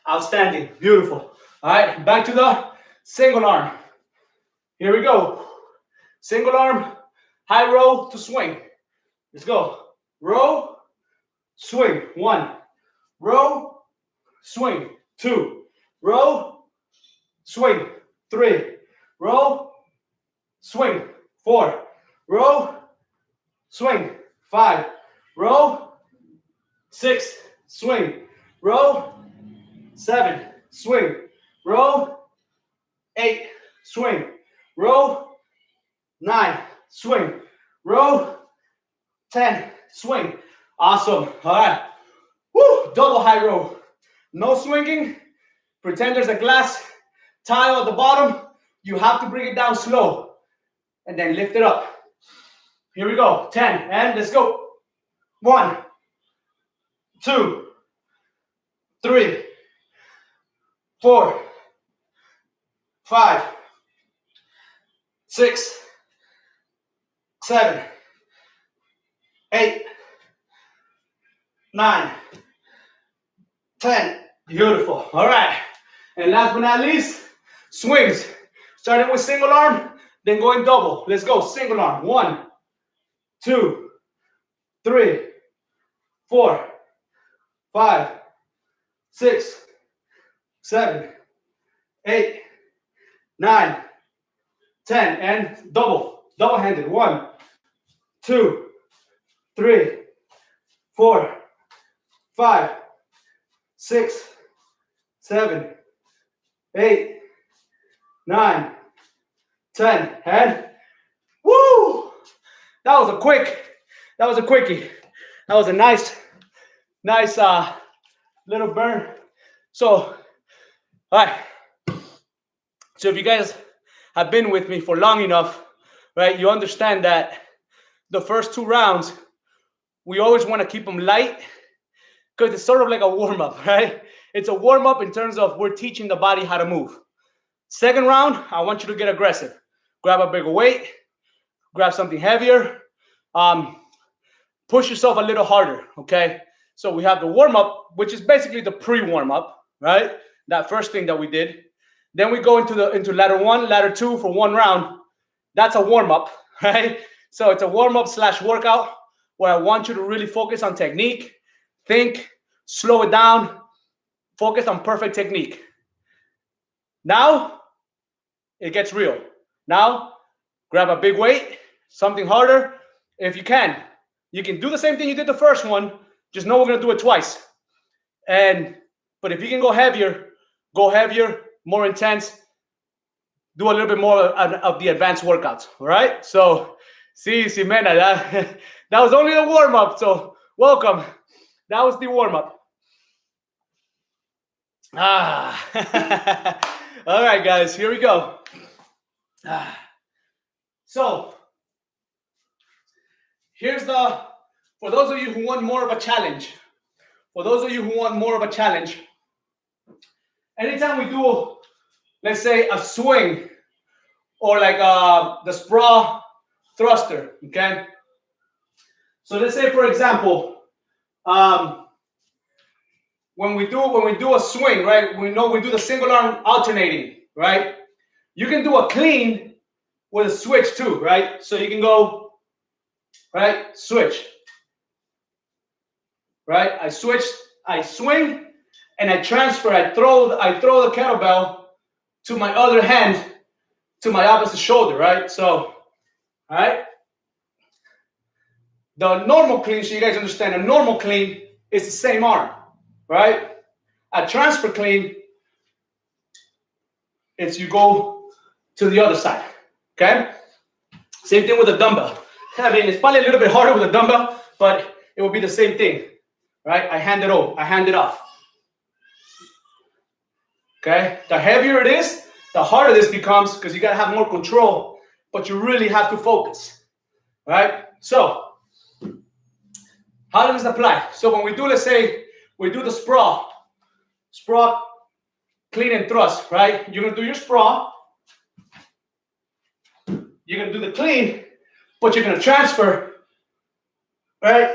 Outstanding. Beautiful. All right, back to the single arm. Here we go. Single arm, high row to swing. Let's go. Row, swing. 1. Row, swing. 2. Row, swing. 3. Row, swing. 4. Row, swing. 5. Row, 6. Swing. Row, 7. Swing. Row, 8. Swing. Row, 9. Swing. Row, 10. Swing. Awesome. All right. Woo! Double high row. No swinging. Pretend there's a glass tile at the bottom. You have to bring it down slow. And then lift it up. Here we go. 10. And let's go. 1, 2, 3, 4, 5, 6, 7, 8, 9, 10. Beautiful. All right. And last but not least, swings. Starting with single arm, then going double. Let's go. Single arm. 1, 2, 3, 4, 5, 6, 7, 8, 9, 10. And double. Double-handed. 1, 2, 3, 4, 5, 6, 7, 8, 9, 10. And woo! That was a quickie. That was a nice little burn. So, all right. So if you guys have been with me for long enough, right, you understand that the first 2 rounds, we always want to keep them light because it's sort of like a warm-up, right? It's a warm-up in terms of we're teaching the body how to move. Second round, I want you to get aggressive. Grab a bigger weight, grab something heavier, push yourself a little harder, okay? So we have the warm-up, which is basically the pre-warm-up, right? That first thing that we did. Then we go into ladder 1, ladder 2 for 1 round. That's a warm-up, right? So it's a warm-up / workout where I want you to really focus on technique, think, slow it down, focus on perfect technique. Now, it gets real. Now, grab a big weight, something harder. If you can do the same thing you did the first one, just know we're gonna do it twice. But if you can go heavier, more intense, do a little bit more of the advanced workouts, all right? So, Ximena, that was only the warm-up, so welcome. That was the warm-up. All right, guys, here we go. So, here's for those of you who want more of a challenge, anytime we do, let's say, a swing or like the sprawl thruster, okay? So let's say, for example, when we do a swing, right? We know we do the single arm alternating, right? You can do a clean with a switch too, right? So you can go, right? Switch, right? I switch, I swing, and I transfer. I throw the kettlebell to my other hand, to my opposite shoulder, right? So, all right. The normal clean, so you guys understand, a normal clean is the same arm, right? A transfer clean, it's you go to the other side, okay? Same thing with a dumbbell. I mean, it's probably a little bit harder with a dumbbell, but it will be the same thing, right? I hand it off. Okay? The heavier it is, the harder this becomes because you gotta have more control, but you really have to focus, right? So, how does this apply? So when we do, let's say, we do the sprawl, clean and thrust, right? You're gonna do your sprawl, you're gonna do the clean, but you're gonna transfer, right?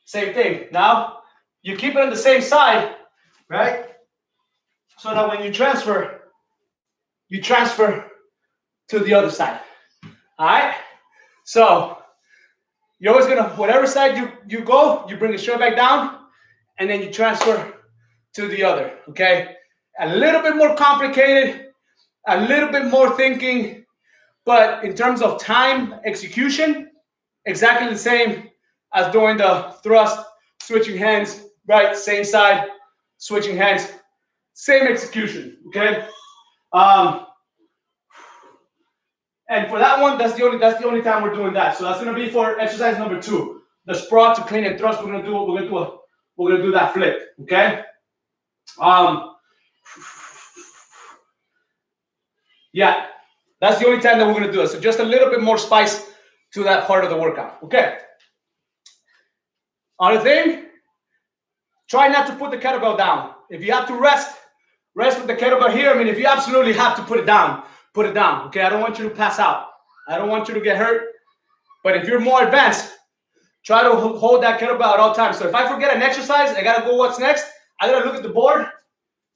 Same thing. Now, you keep it on the same side, right? So that when you transfer to the other side. All right? So you're always gonna, whatever side you go, you bring it straight back down, and then you transfer to the other, okay? A little bit more complicated, a little bit more thinking, but in terms of time, execution, exactly the same as doing the thrust, switching hands, right? Same side, switching hands, same execution, okay? And for that one, that's the only time we're doing that. So that's gonna be for exercise number 2, the sprawl to clean and thrust. We're gonna do that flip, okay? Yeah, that's the only time that we're gonna do it. So just a little bit more spice to that part of the workout, okay? Other thing, try not to put the kettlebell down. If you have to rest with the kettlebell here. I mean, if you absolutely have to put it down, okay? I don't want you to pass out. I don't want you to get hurt. But if you're more advanced, try to hold that kettlebell at all times. So if I forget an exercise, I gotta go what's next. I gotta look at the board,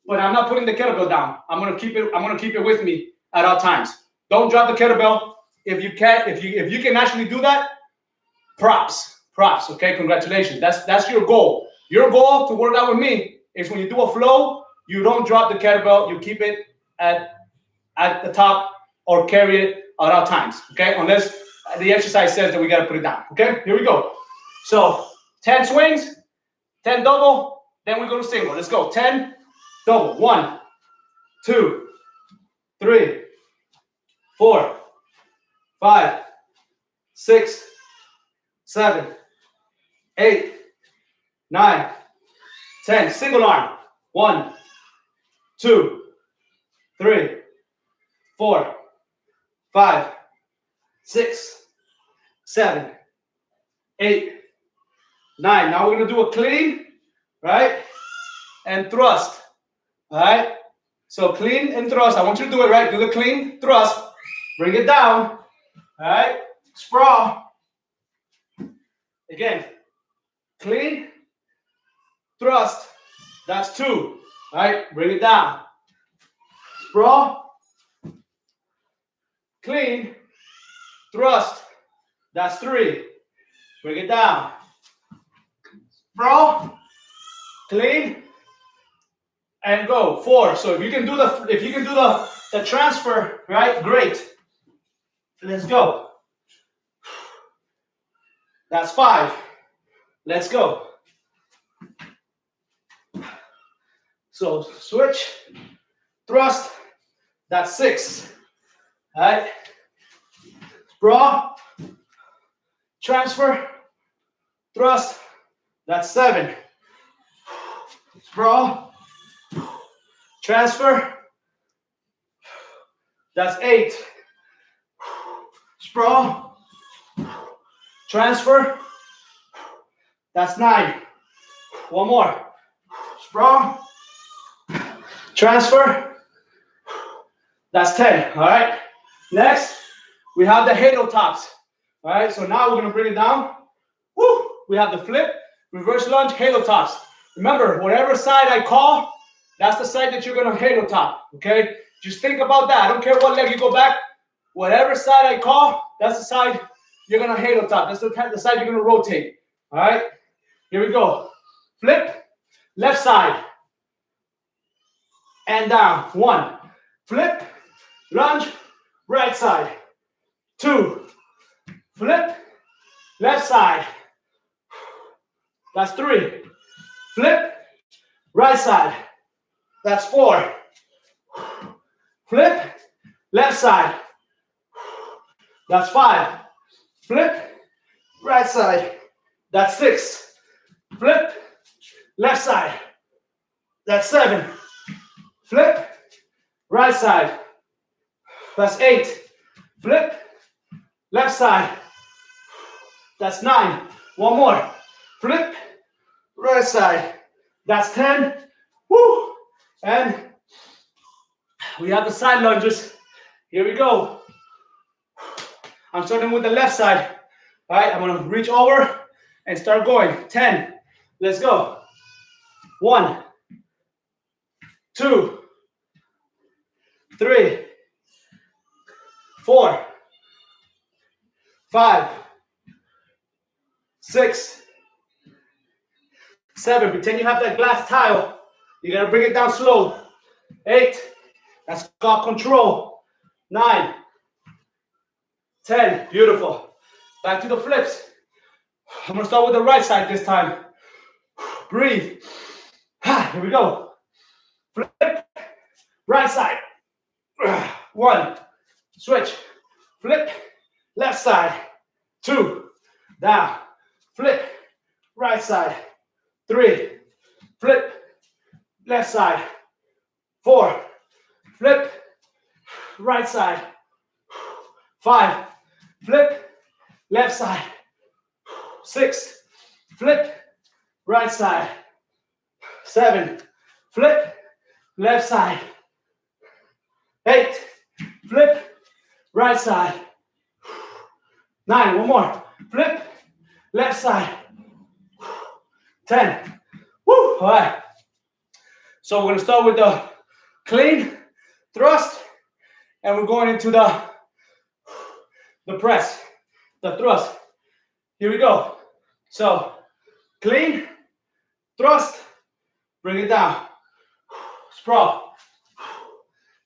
but I'm not putting the kettlebell down. I'm gonna keep it with me at all times. Don't drop the kettlebell. If you can actually do that, props, okay? Congratulations. That's your goal. Your goal to work out with me is when you do a flow, you don't drop the kettlebell, you keep it at the top or carry it at all times, okay? Unless the exercise says that we gotta put it down, okay? Here we go. So 10 swings, 10 double, then we go to single. Let's go. 10 double. 1, 2, 3, 4, 5, 6, 7, 8, 9, 10. Single arm. 1, 2, 3, 4, 5, 6, 7, 8, 9. Now we're going to do a clean, right? And thrust. All right? So clean and thrust. I want you to do it, right? Do the clean, thrust. Bring it down. All right? Sprawl. Again. Clean, thrust. That's 2. All right? Bring it down. Sprawl. Clean, thrust. That's 3. Bring it down. Sprawl. Clean. And go. 4. So if you can do the transfer, right? Great. Let's go. That's 5. Let's go. So switch, thrust. That's 6. All right. Sprawl. Transfer. Thrust. That's 7. Sprawl. Transfer. That's 8. Sprawl. Transfer. That's 9. One more. Sprawl. Transfer. That's 10. All right. Next, we have the halo tops. All right. So now we're going to bring it down. Woo. We have the flip, reverse lunge, halo tops. Remember, whatever side I call, that's the side that you're going to halo top. Okay. Just think about that. I don't care what leg you go back. Whatever side I call, that's the side you're going to halo top. That's the side you're going to rotate. All right. Here we go. Flip, left side. And down. 1. Flip, lunge, right side. 2. Flip, left side. That's 3. Flip, right side. That's 4. Flip, left side. That's 5. Flip, right side. That's 6. Flip, left side. That's 7. Flip, right side. That's 8. Flip, left side. That's 9. One more. Flip, right side. That's 10. Woo! And we have the side lunges. Here we go. I'm starting with the left side. All right, I'm going to reach over and start going. 10. Let's go. 1, 2, 3, 4, 5, 6, 7. Pretend you have that glass tile. You got to bring it down slow. 8. That's called control. 9, 10. Beautiful. Back to the flips. I'm going to start with the right side this time. Breathe. Here we go. Flip. Right side. 1. Switch. Flip. Left side. 2. Down. Flip. Right side. 3. Flip. Left side. 4. Flip. Right side. 5. Flip. Left side. 6. Flip. Right side. 7. Flip. Left side. 8. Flip. Right side. 9. One more. Flip. Left side. 10. Woo! All right. So we're going to start with the clean, thrust, and we're going into the press, the thrust. Here we go. So clean, thrust, bring it down. Sprawl.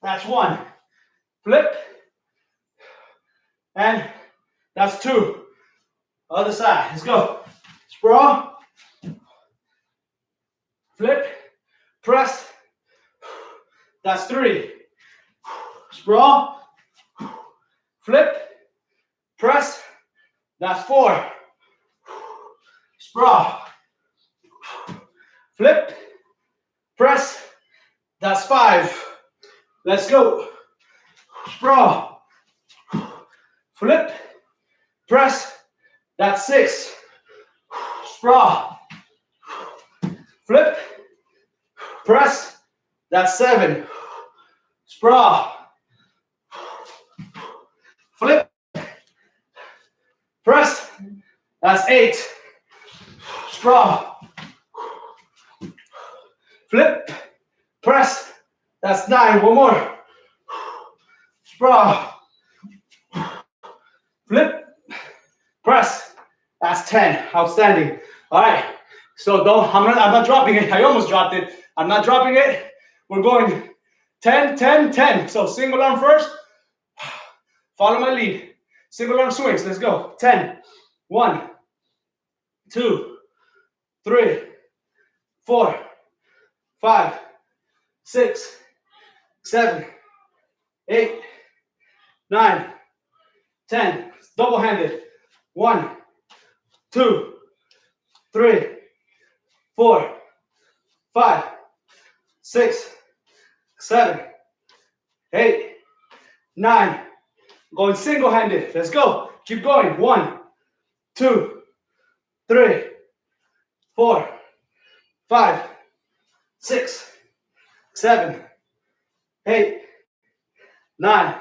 That's 1. Flip. And that's 2. Other side. Let's go. Sprawl. Flip. Press. That's 3. Sprawl. Flip. Press. That's 4. Sprawl. Flip. Press. That's 5. Let's go. Sprawl. Flip. Press. That's 6. Sprawl. Flip. Press. That's 7. Sprawl. Flip. Press. That's 8. Sprawl. Flip. Press. That's 9. One more. Sprawl. Flip. Press. That's 10. Outstanding. All right. So I'm not dropping it. I almost dropped it. I'm not dropping it. We're going 10, 10, 10. So single arm first. Follow my lead. Single arm swings. Let's go. 10. 1, 2, 3, 4, 5, 6, 7, 8, 9, 10. Double-handed. 1, 2, 3, 4, 5, 6, 7, 8, 9. Going single-handed. Let's go. Keep going. 1, 2, 3, 4, 5, 6, 7, 8, 9,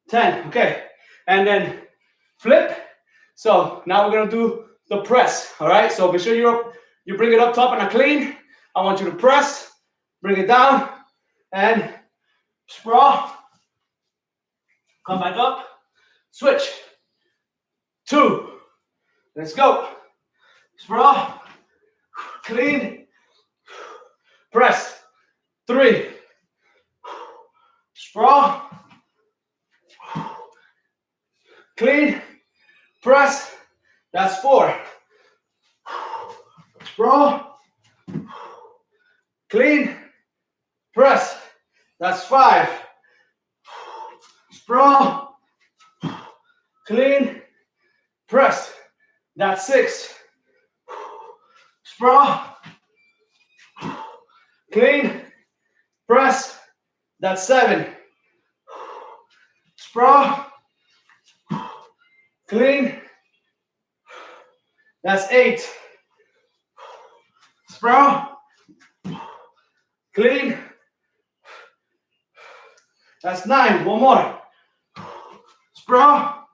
10. Okay. And then flip. So now we're going to do the press. All right. So be sure you bring it up top on a clean. I want you to press, bring it down, and sprawl. Come back up. Switch. 2. Let's go. Sprawl. Clean. Press. 3. Sprawl. Clean. Press. That's 4. Sprawl. Clean. Press. That's 5. Sprawl. Clean. Press. That's 6. Sprawl. Clean. Press. That's 7. Sprawl. Clean. That's 8. Sprawl. Clean. That's 9. One more. Sprawl.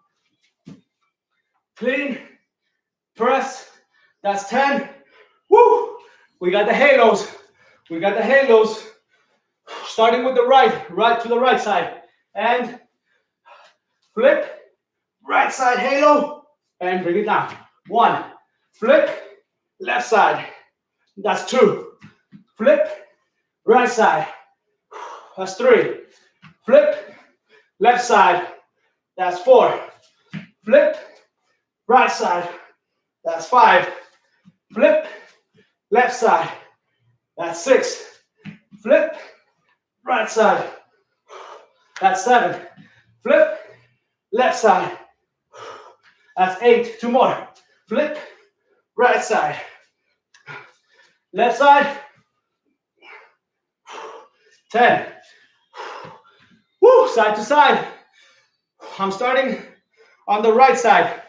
Clean. Press. That's 10. Woo! We got the halos. We got the halos. Starting with the right to the right side. And flip. Right side halo. And bring it down. 1. Flip. Left side. That's 2. Flip. Right side. That's 3. Flip. Left side. That's 4. Flip. Right side. That's 5. Flip. Left side. That's 6. Flip. Right side. That's 7. Flip. Left side. That's 8. 2 more. Flip. Right side. Left side. 10. Woo! Side to side. I'm starting on the right side.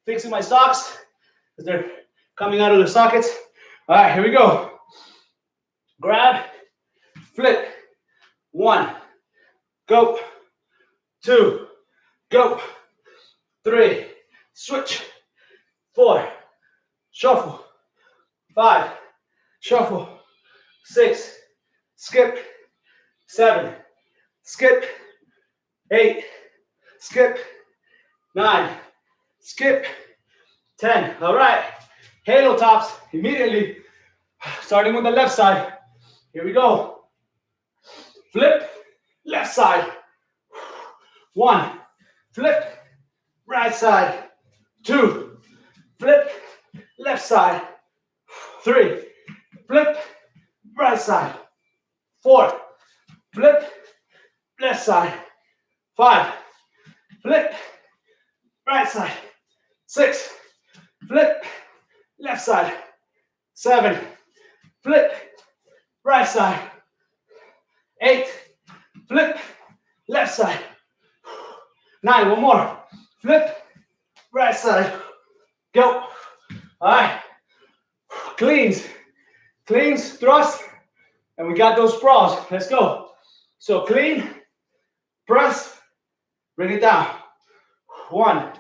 Fixing my socks because they're coming out of the sockets. All right, here we go. Grab. Flip. 1. Go. 2. Go. 3. Switch. 4. Shuffle. 5. Shuffle. 6. Skip. 7. Skip. 8. Skip. 9. Skip. 10. All right. Halo tops immediately. Starting with the left side. Here we go. Flip. Left side. 1. Flip. Right side. 2. Flip. Left side. 3. Flip. Right side. 4. Flip. Left side. 5. Flip. Right side. 6. Flip. Left side. 7. Flip. Right side. 8. Flip. Left side. 9. One more. Flip. Right side. Go. All right. Cleans, thrust, and we got those sprawls. Let's go. So clean, press, bring it down. 1,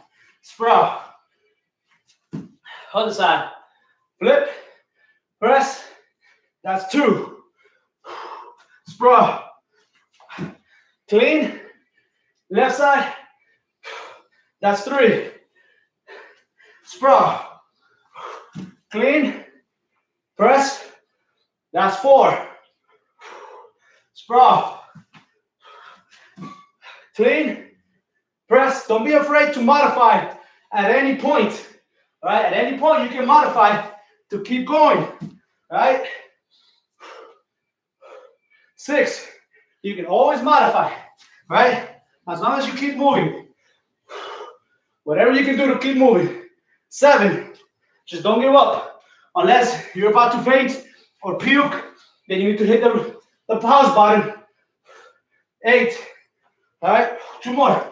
sprawl. Other side. Flip, press. That's 2. Sprawl. Clean. Left side. That's 3. Sprawl. Clean. Press. That's 4. Sprawl. Clean. Press. Don't be afraid to modify at any point. All right? At any point, you can modify to keep going. All right? 6. You can always modify. Right? As long as you keep moving. Whatever you can do to keep moving. 7. Just don't give up. Unless you're about to faint or puke, then you need to hit the pause button. 8. All right? 2 more.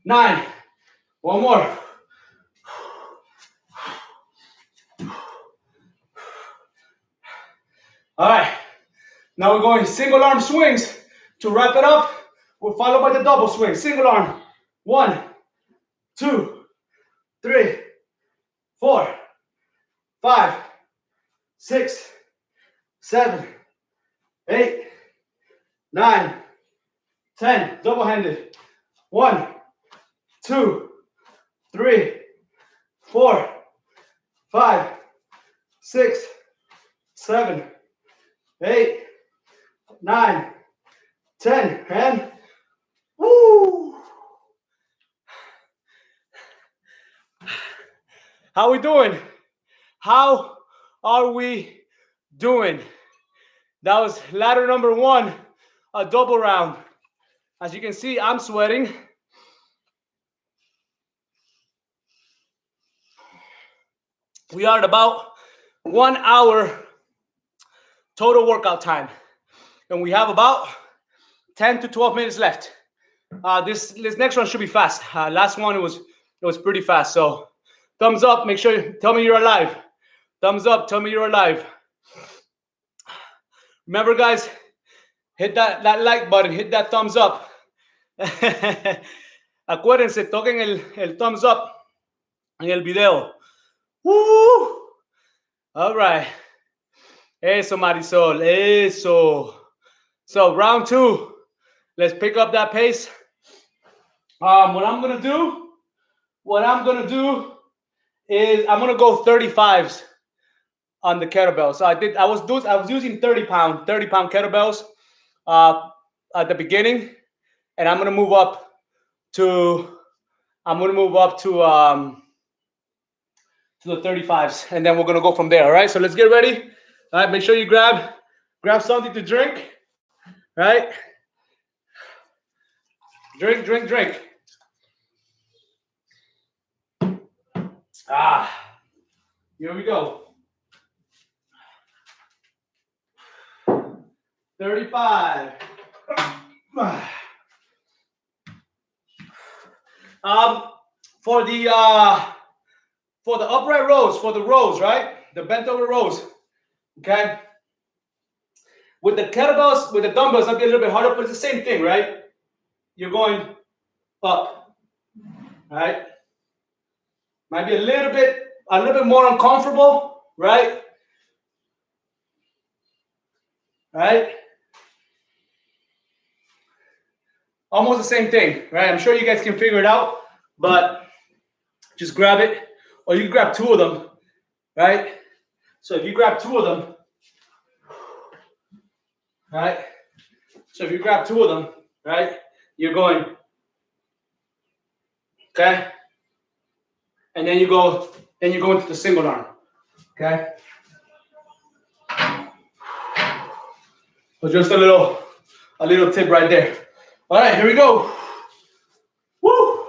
9. 1 more. All right. Now we're going single arm swings. To wrap it up, we're followed by the double swing. Single arm. 1, 2, 3, 4, 5, 6, 7, 8, 9, 10. Double-handed. 1, 2, 3, 4, 5, 6, 7, 8, 9, 10. And woo! How we doing? How are we doing? That was ladder number 1, a double round. As you can see, I'm sweating. We are at about 1 hour total workout time. And we have about 10 to 12 minutes left. This next one should be fast. Last one, it was pretty fast. So thumbs up, make sure you tell me you're alive. Thumbs up, tell me you're alive. Remember, guys, hit that like button, hit that thumbs up. Acuérdense, toquen el thumbs up en el video. Woo! All right. Eso, Marisol, eso. So round 2, let's pick up that pace. What I'm gonna do is I'm gonna go 35s on the kettlebell. So I was using 30-pound kettlebells at the beginning, and I'm gonna move up to the 35s, and then we're gonna go from there. All right. So let's get ready. All right. Make sure you grab something to drink. Right? Drink. Here we go. 35. For the upright rows, for the rows, right? The bent over rows. Okay. With the kettlebells, with the dumbbells, that'd be a little bit harder, but it's the same thing, right? You're going up, right? Might be a little bit more uncomfortable, right? Right? Almost the same thing, right? I'm sure you guys can figure it out, but just grab it, or you can grab 2 of them, right? So if you grab 2 of them, right? So if you grab 2 of them, right? You're going, okay? And then you go into the single arm, okay? So just a little tip right there. All right, here we go. Woo!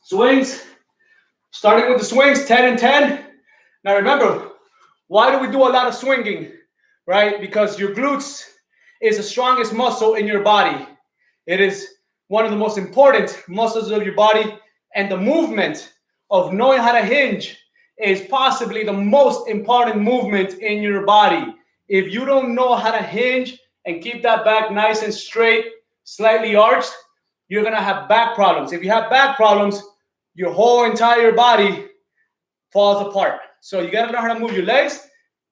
Swings. Starting with the swings, 10 and 10. Now remember, why do we do a lot of swinging, right? Because your glutes is the strongest muscle in your body. It is one of the most important muscles of your body, And the movement of knowing how to hinge is possibly the most important movement in your body. If you don't know how to hinge and keep that back nice and straight, slightly arched, you're going to have back problems. If you have back problems, your whole entire body falls apart. So you got to learn how to move your legs.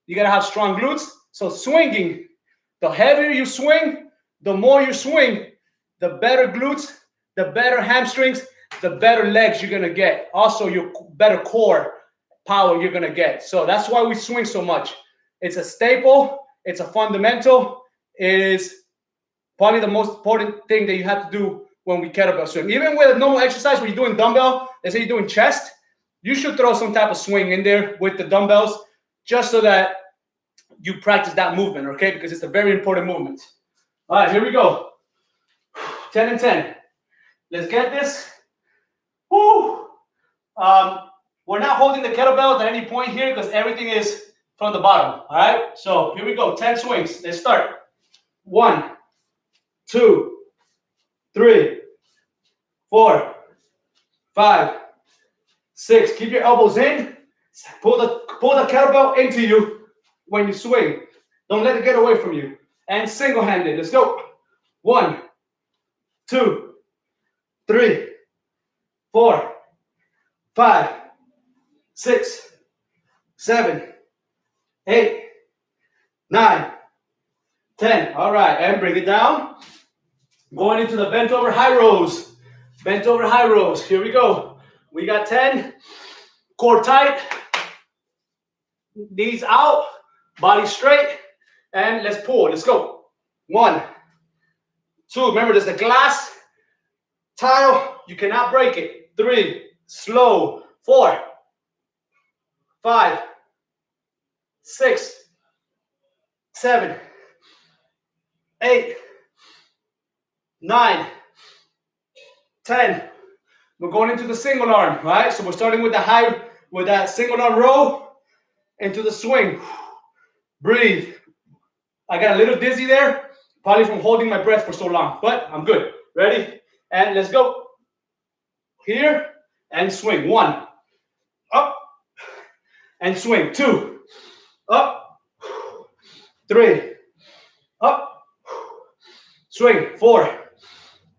You got to have strong glutes. So swinging, the heavier you swing, the more you swing, the better glutes, the better hamstrings, the better legs you're going to get. Also, your better core power you're going to get. So that's why we swing so much. It's a staple. It's a fundamental. It is probably the most important thing that you have to do when we kettlebell swing. Even with a normal exercise, when you're doing dumbbell, let's say you're doing chest, you should throw some type of swing in there with the dumbbells just so that you practice that movement, okay? Because it's a very important movement. All right, here we go. 10 and 10. Let's get this. Woo! We're not holding the kettlebells at any point here because everything is from the bottom, all right? So here we go, 10 swings. Let's start. 1, 2, 3, 4, 5, 6. Keep your elbows in. Pull the kettlebell into you when you swing. Don't let it get away from you. And single-handed. Let's go. 1, 2, 3, 4, 5, 6, 7, 8, 9, 10. All right, and bring it down. Going into the bent over high rows. Bent over high rows. Here we go. We got 10. Core tight. Knees out. Body straight. And let's pull. Let's go. 1, 2. Remember, there's a glass tile. You cannot break it. 3. Slow. 4, 5, 6, 7, 8, 9, 10. We're going into the single arm, right? So we're starting with that single arm row into the swing. Breathe. I got a little dizzy there, probably from holding my breath for so long, but I'm good. Ready? And let's go. Here and swing. 1, up, and swing. 2, up, 3, up, swing. 4,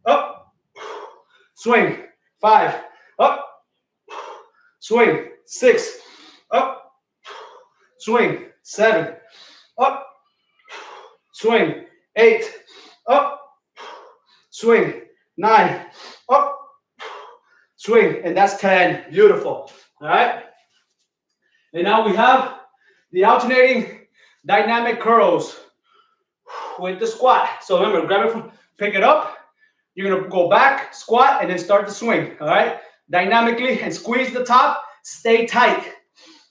up, swing. 5, up, swing. 6, up, swing. 7, up, swing. 8, up, swing. 9, up, swing. And that's 10. Beautiful. All right. And now we have the alternating dynamic curls with the squat. So remember, grab it, pick it up. You're going to go back, squat, and then start the swing. All right. Dynamically, and squeeze the top. Stay tight.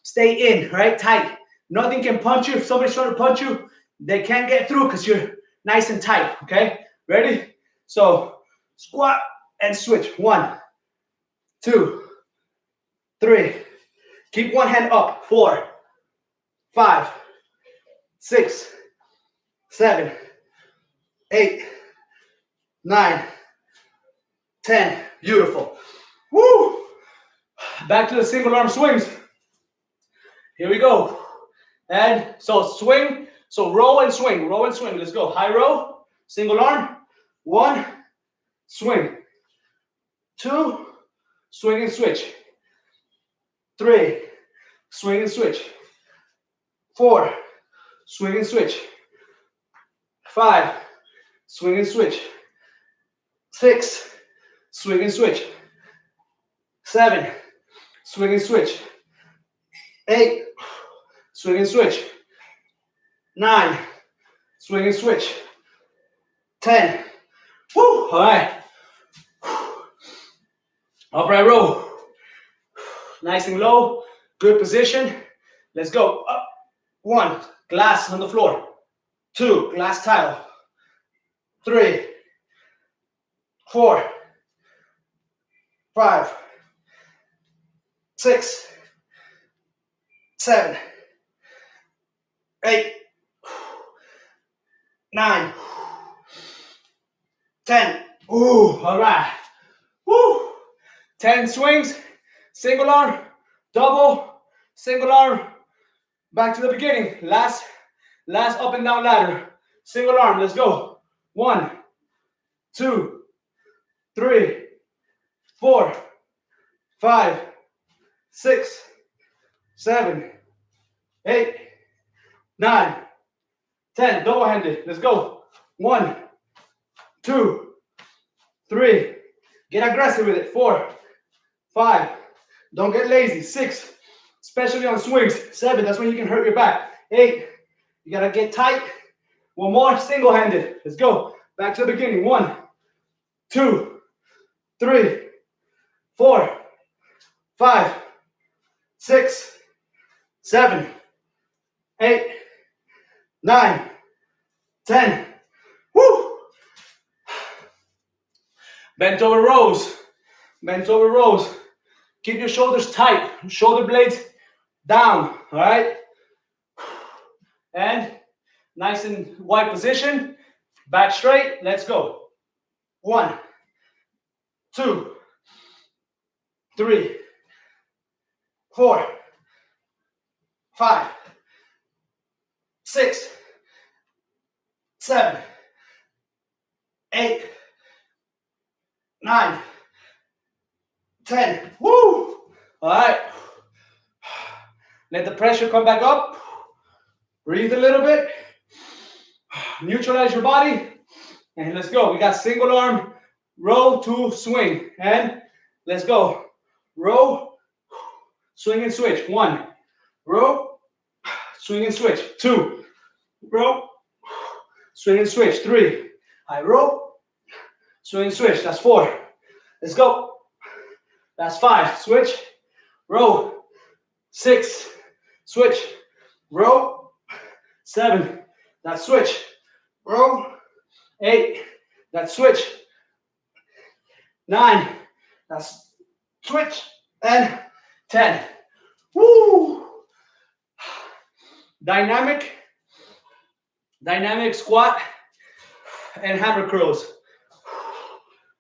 Stay in, right? Tight. Nothing can punch you. If somebody's trying to punch you, they can't get through because you're nice and tight. Okay. Ready? So squat and switch. 1, 2, 3. Keep one hand up. 4, 5, 6, 7, 8, 9, 10. Beautiful. Woo! Back to the single arm swings. Here we go. And so swing. So row and swing. Row and swing. Let's go. High row. Single arm. 1. Swing. 2. Swing and switch. 3. Swing and switch. 4. Swing and switch. 5. Swing and switch. 6. Swing and switch. 7. Swing and switch. 8. Swing and switch. 9. Swing and switch. 10. Woo! All right. Upright row. Nice and low. Good position. Let's go. Up. 1. Glass on the floor. 2. Glass tile. 3. 4. 5. 6. 7. 8. 9. 10. Ooh, all right. Woo. 10 swings, single arm, double, single arm. Back to the beginning. Last up and down ladder. Single arm, let's go. 1, 2, 3, 4, 5, 6, 7, 8, 9, 10. Double-handed. Let's go. 1, 2, 3. Get aggressive with it. 4, 5. Don't get lazy. 6, especially on swings. 7, that's when you can hurt your back. 8, you gotta get tight. One more, single-handed. Let's go. Back to the beginning. 1, 2, 3, 4, 5, 6, 7, 8, 9, 10. Woo! Bent over rows. Bent over rows. Keep your shoulders tight. Shoulder blades down. All right? And nice and wide position. Back straight. Let's go. 1, 2, 3, 4, 5, 6, 7, 8, 9, 10. Woo! All right. Let the pressure come back up. Breathe a little bit. Neutralize your body. And let's go. We got single arm, row to swing. And let's go. Row, swing and switch. 1, row, swing and switch. 2, row, swing and switch. 3, high row, swing and switch. That's 4. Let's go. That's 5. Switch, row. 6, switch, row. 7, that's switch, row. 8, that's switch. 9, that's switch. And 10. Woo! Dynamic squat and hammer curls.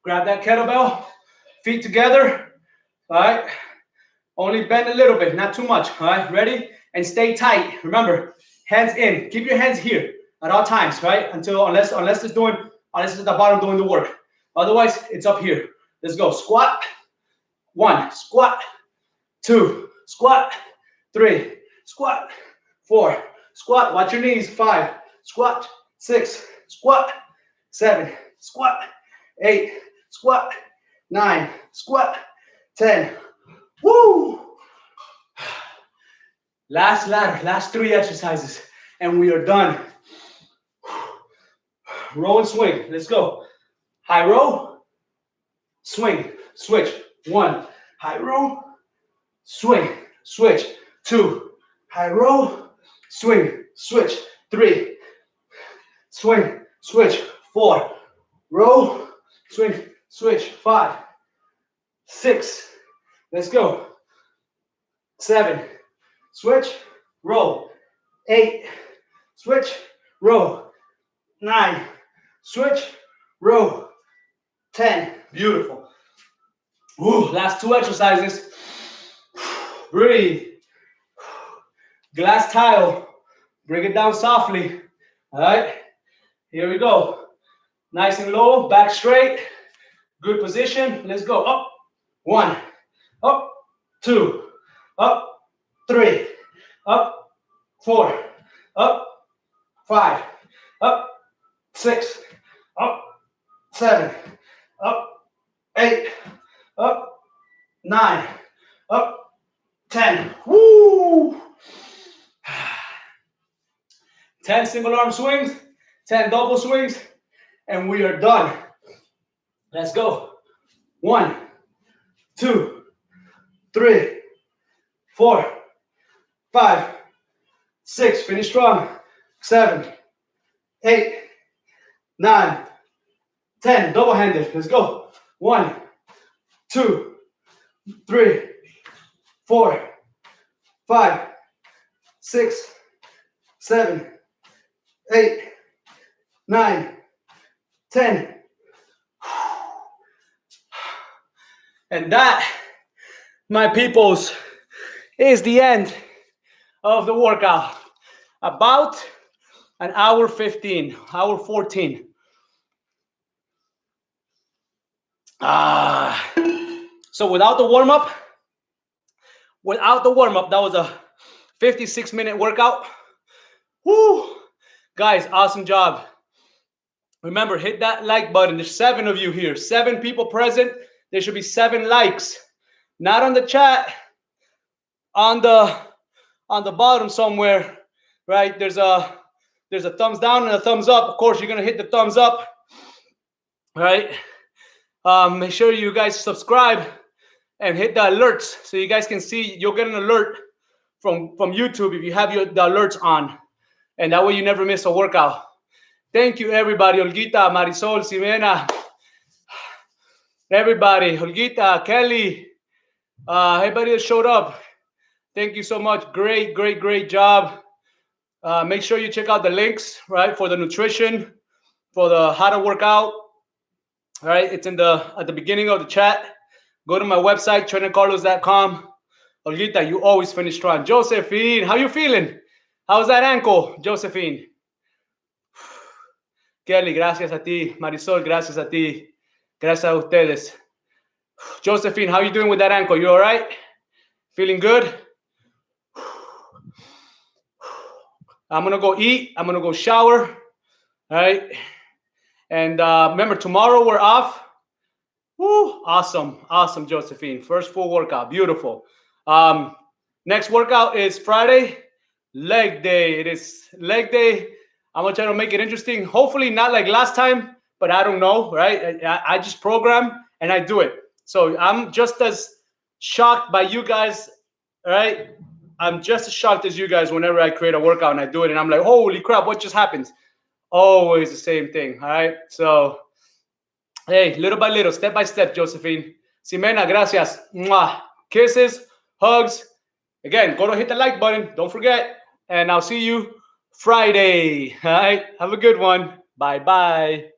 Grab that kettlebell, feet together. All right. Only bend a little bit, not too much. All right. Ready? And stay tight. Remember, hands in. Keep your hands here at all times, right? Unless it's at the bottom doing the work. Otherwise, it's up here. Let's go. Squat. 1, squat. 2, squat. 3, squat. 4, squat. Watch your knees. 5, squat. 6, squat. 7, squat. 8, squat. 9, squat. 10. Woo! Last ladder, last 3 exercises, and we are done. Row and swing. Let's go. High row, swing, switch. 1, high row, swing, switch. 2, high row, swing, switch. 3, swing, switch. 4, row, swing, switch. 5, 6, let's go. 7, switch, row. 8, switch, row. 9, switch, row. 10, beautiful. Ooh, last 2 exercises. Breathe. Glass tile. Bring it down softly. All right, here we go. Nice and low, back straight. Good position. Let's go. Up. 1, up. 2, up. 3, up. 4, up. 5, up. 6, up. 7, up. 8, up. 9, up. 10. Woo! 10 single arm swings, 10 double swings, and we are done. Let's go. 1, 2, 3, 4, 5, 6. Finish strong. 7, 8, 9, 10. Double-handed. Let's go. 1, 2, 3, 4, 5, 6, 7, 8, 9, 10. And that, my peoples, is the end of the workout. About an hour 15, hour 14. So without the warm-up, that was a 56-minute workout. Woo! Guys, awesome job. Remember, hit that like button. There's 7 of you here. 7 people present. There should be 7 likes. Not on the chat. On the bottom somewhere, right? There's a thumbs down and a thumbs up. Of course, you're gonna hit the thumbs up, right? Make sure you guys subscribe and hit the alerts so you guys can see. You'll get an alert from YouTube if you have the alerts on, and that way you never miss a workout. Thank you, everybody. Olguita, Marisol, Ximena, everybody. Olguita, Kelly, everybody that showed up. Thank you so much. Great, great, great job. Make sure you check out the links, right, for the nutrition, for the how to work out. All right, it's at the beginning of the chat. Go to my website, trainercarlos.com. Olguita, you always finish strong. Josephine, how you feeling? How's that ankle, Josephine? Kelly, gracias a ti. Marisol, gracias a ti. Gracias a ustedes. Josephine, how you doing with that ankle? You all right? Feeling good? I'm going to go eat. I'm going to go shower. All right. And remember, tomorrow we're off. Woo, awesome. Awesome, Josephine. First full workout. Beautiful. Next workout is Friday. Leg day. It is leg day. I'm going to try to make it interesting. Hopefully not like last time, but I don't know, right? I just program and I do it. So I'm just as shocked by you guys, right? I'm just as shocked as you guys whenever I create a workout and I do it. And I'm like, holy crap, what just happened? Always the same thing, all right? So, hey, little by little, step by step, Josephine. Ximena, gracias. Mwah. Kisses, hugs. Again, go to hit the like button. Don't forget. And I'll see you Friday. All right. Have a good one. Bye-bye.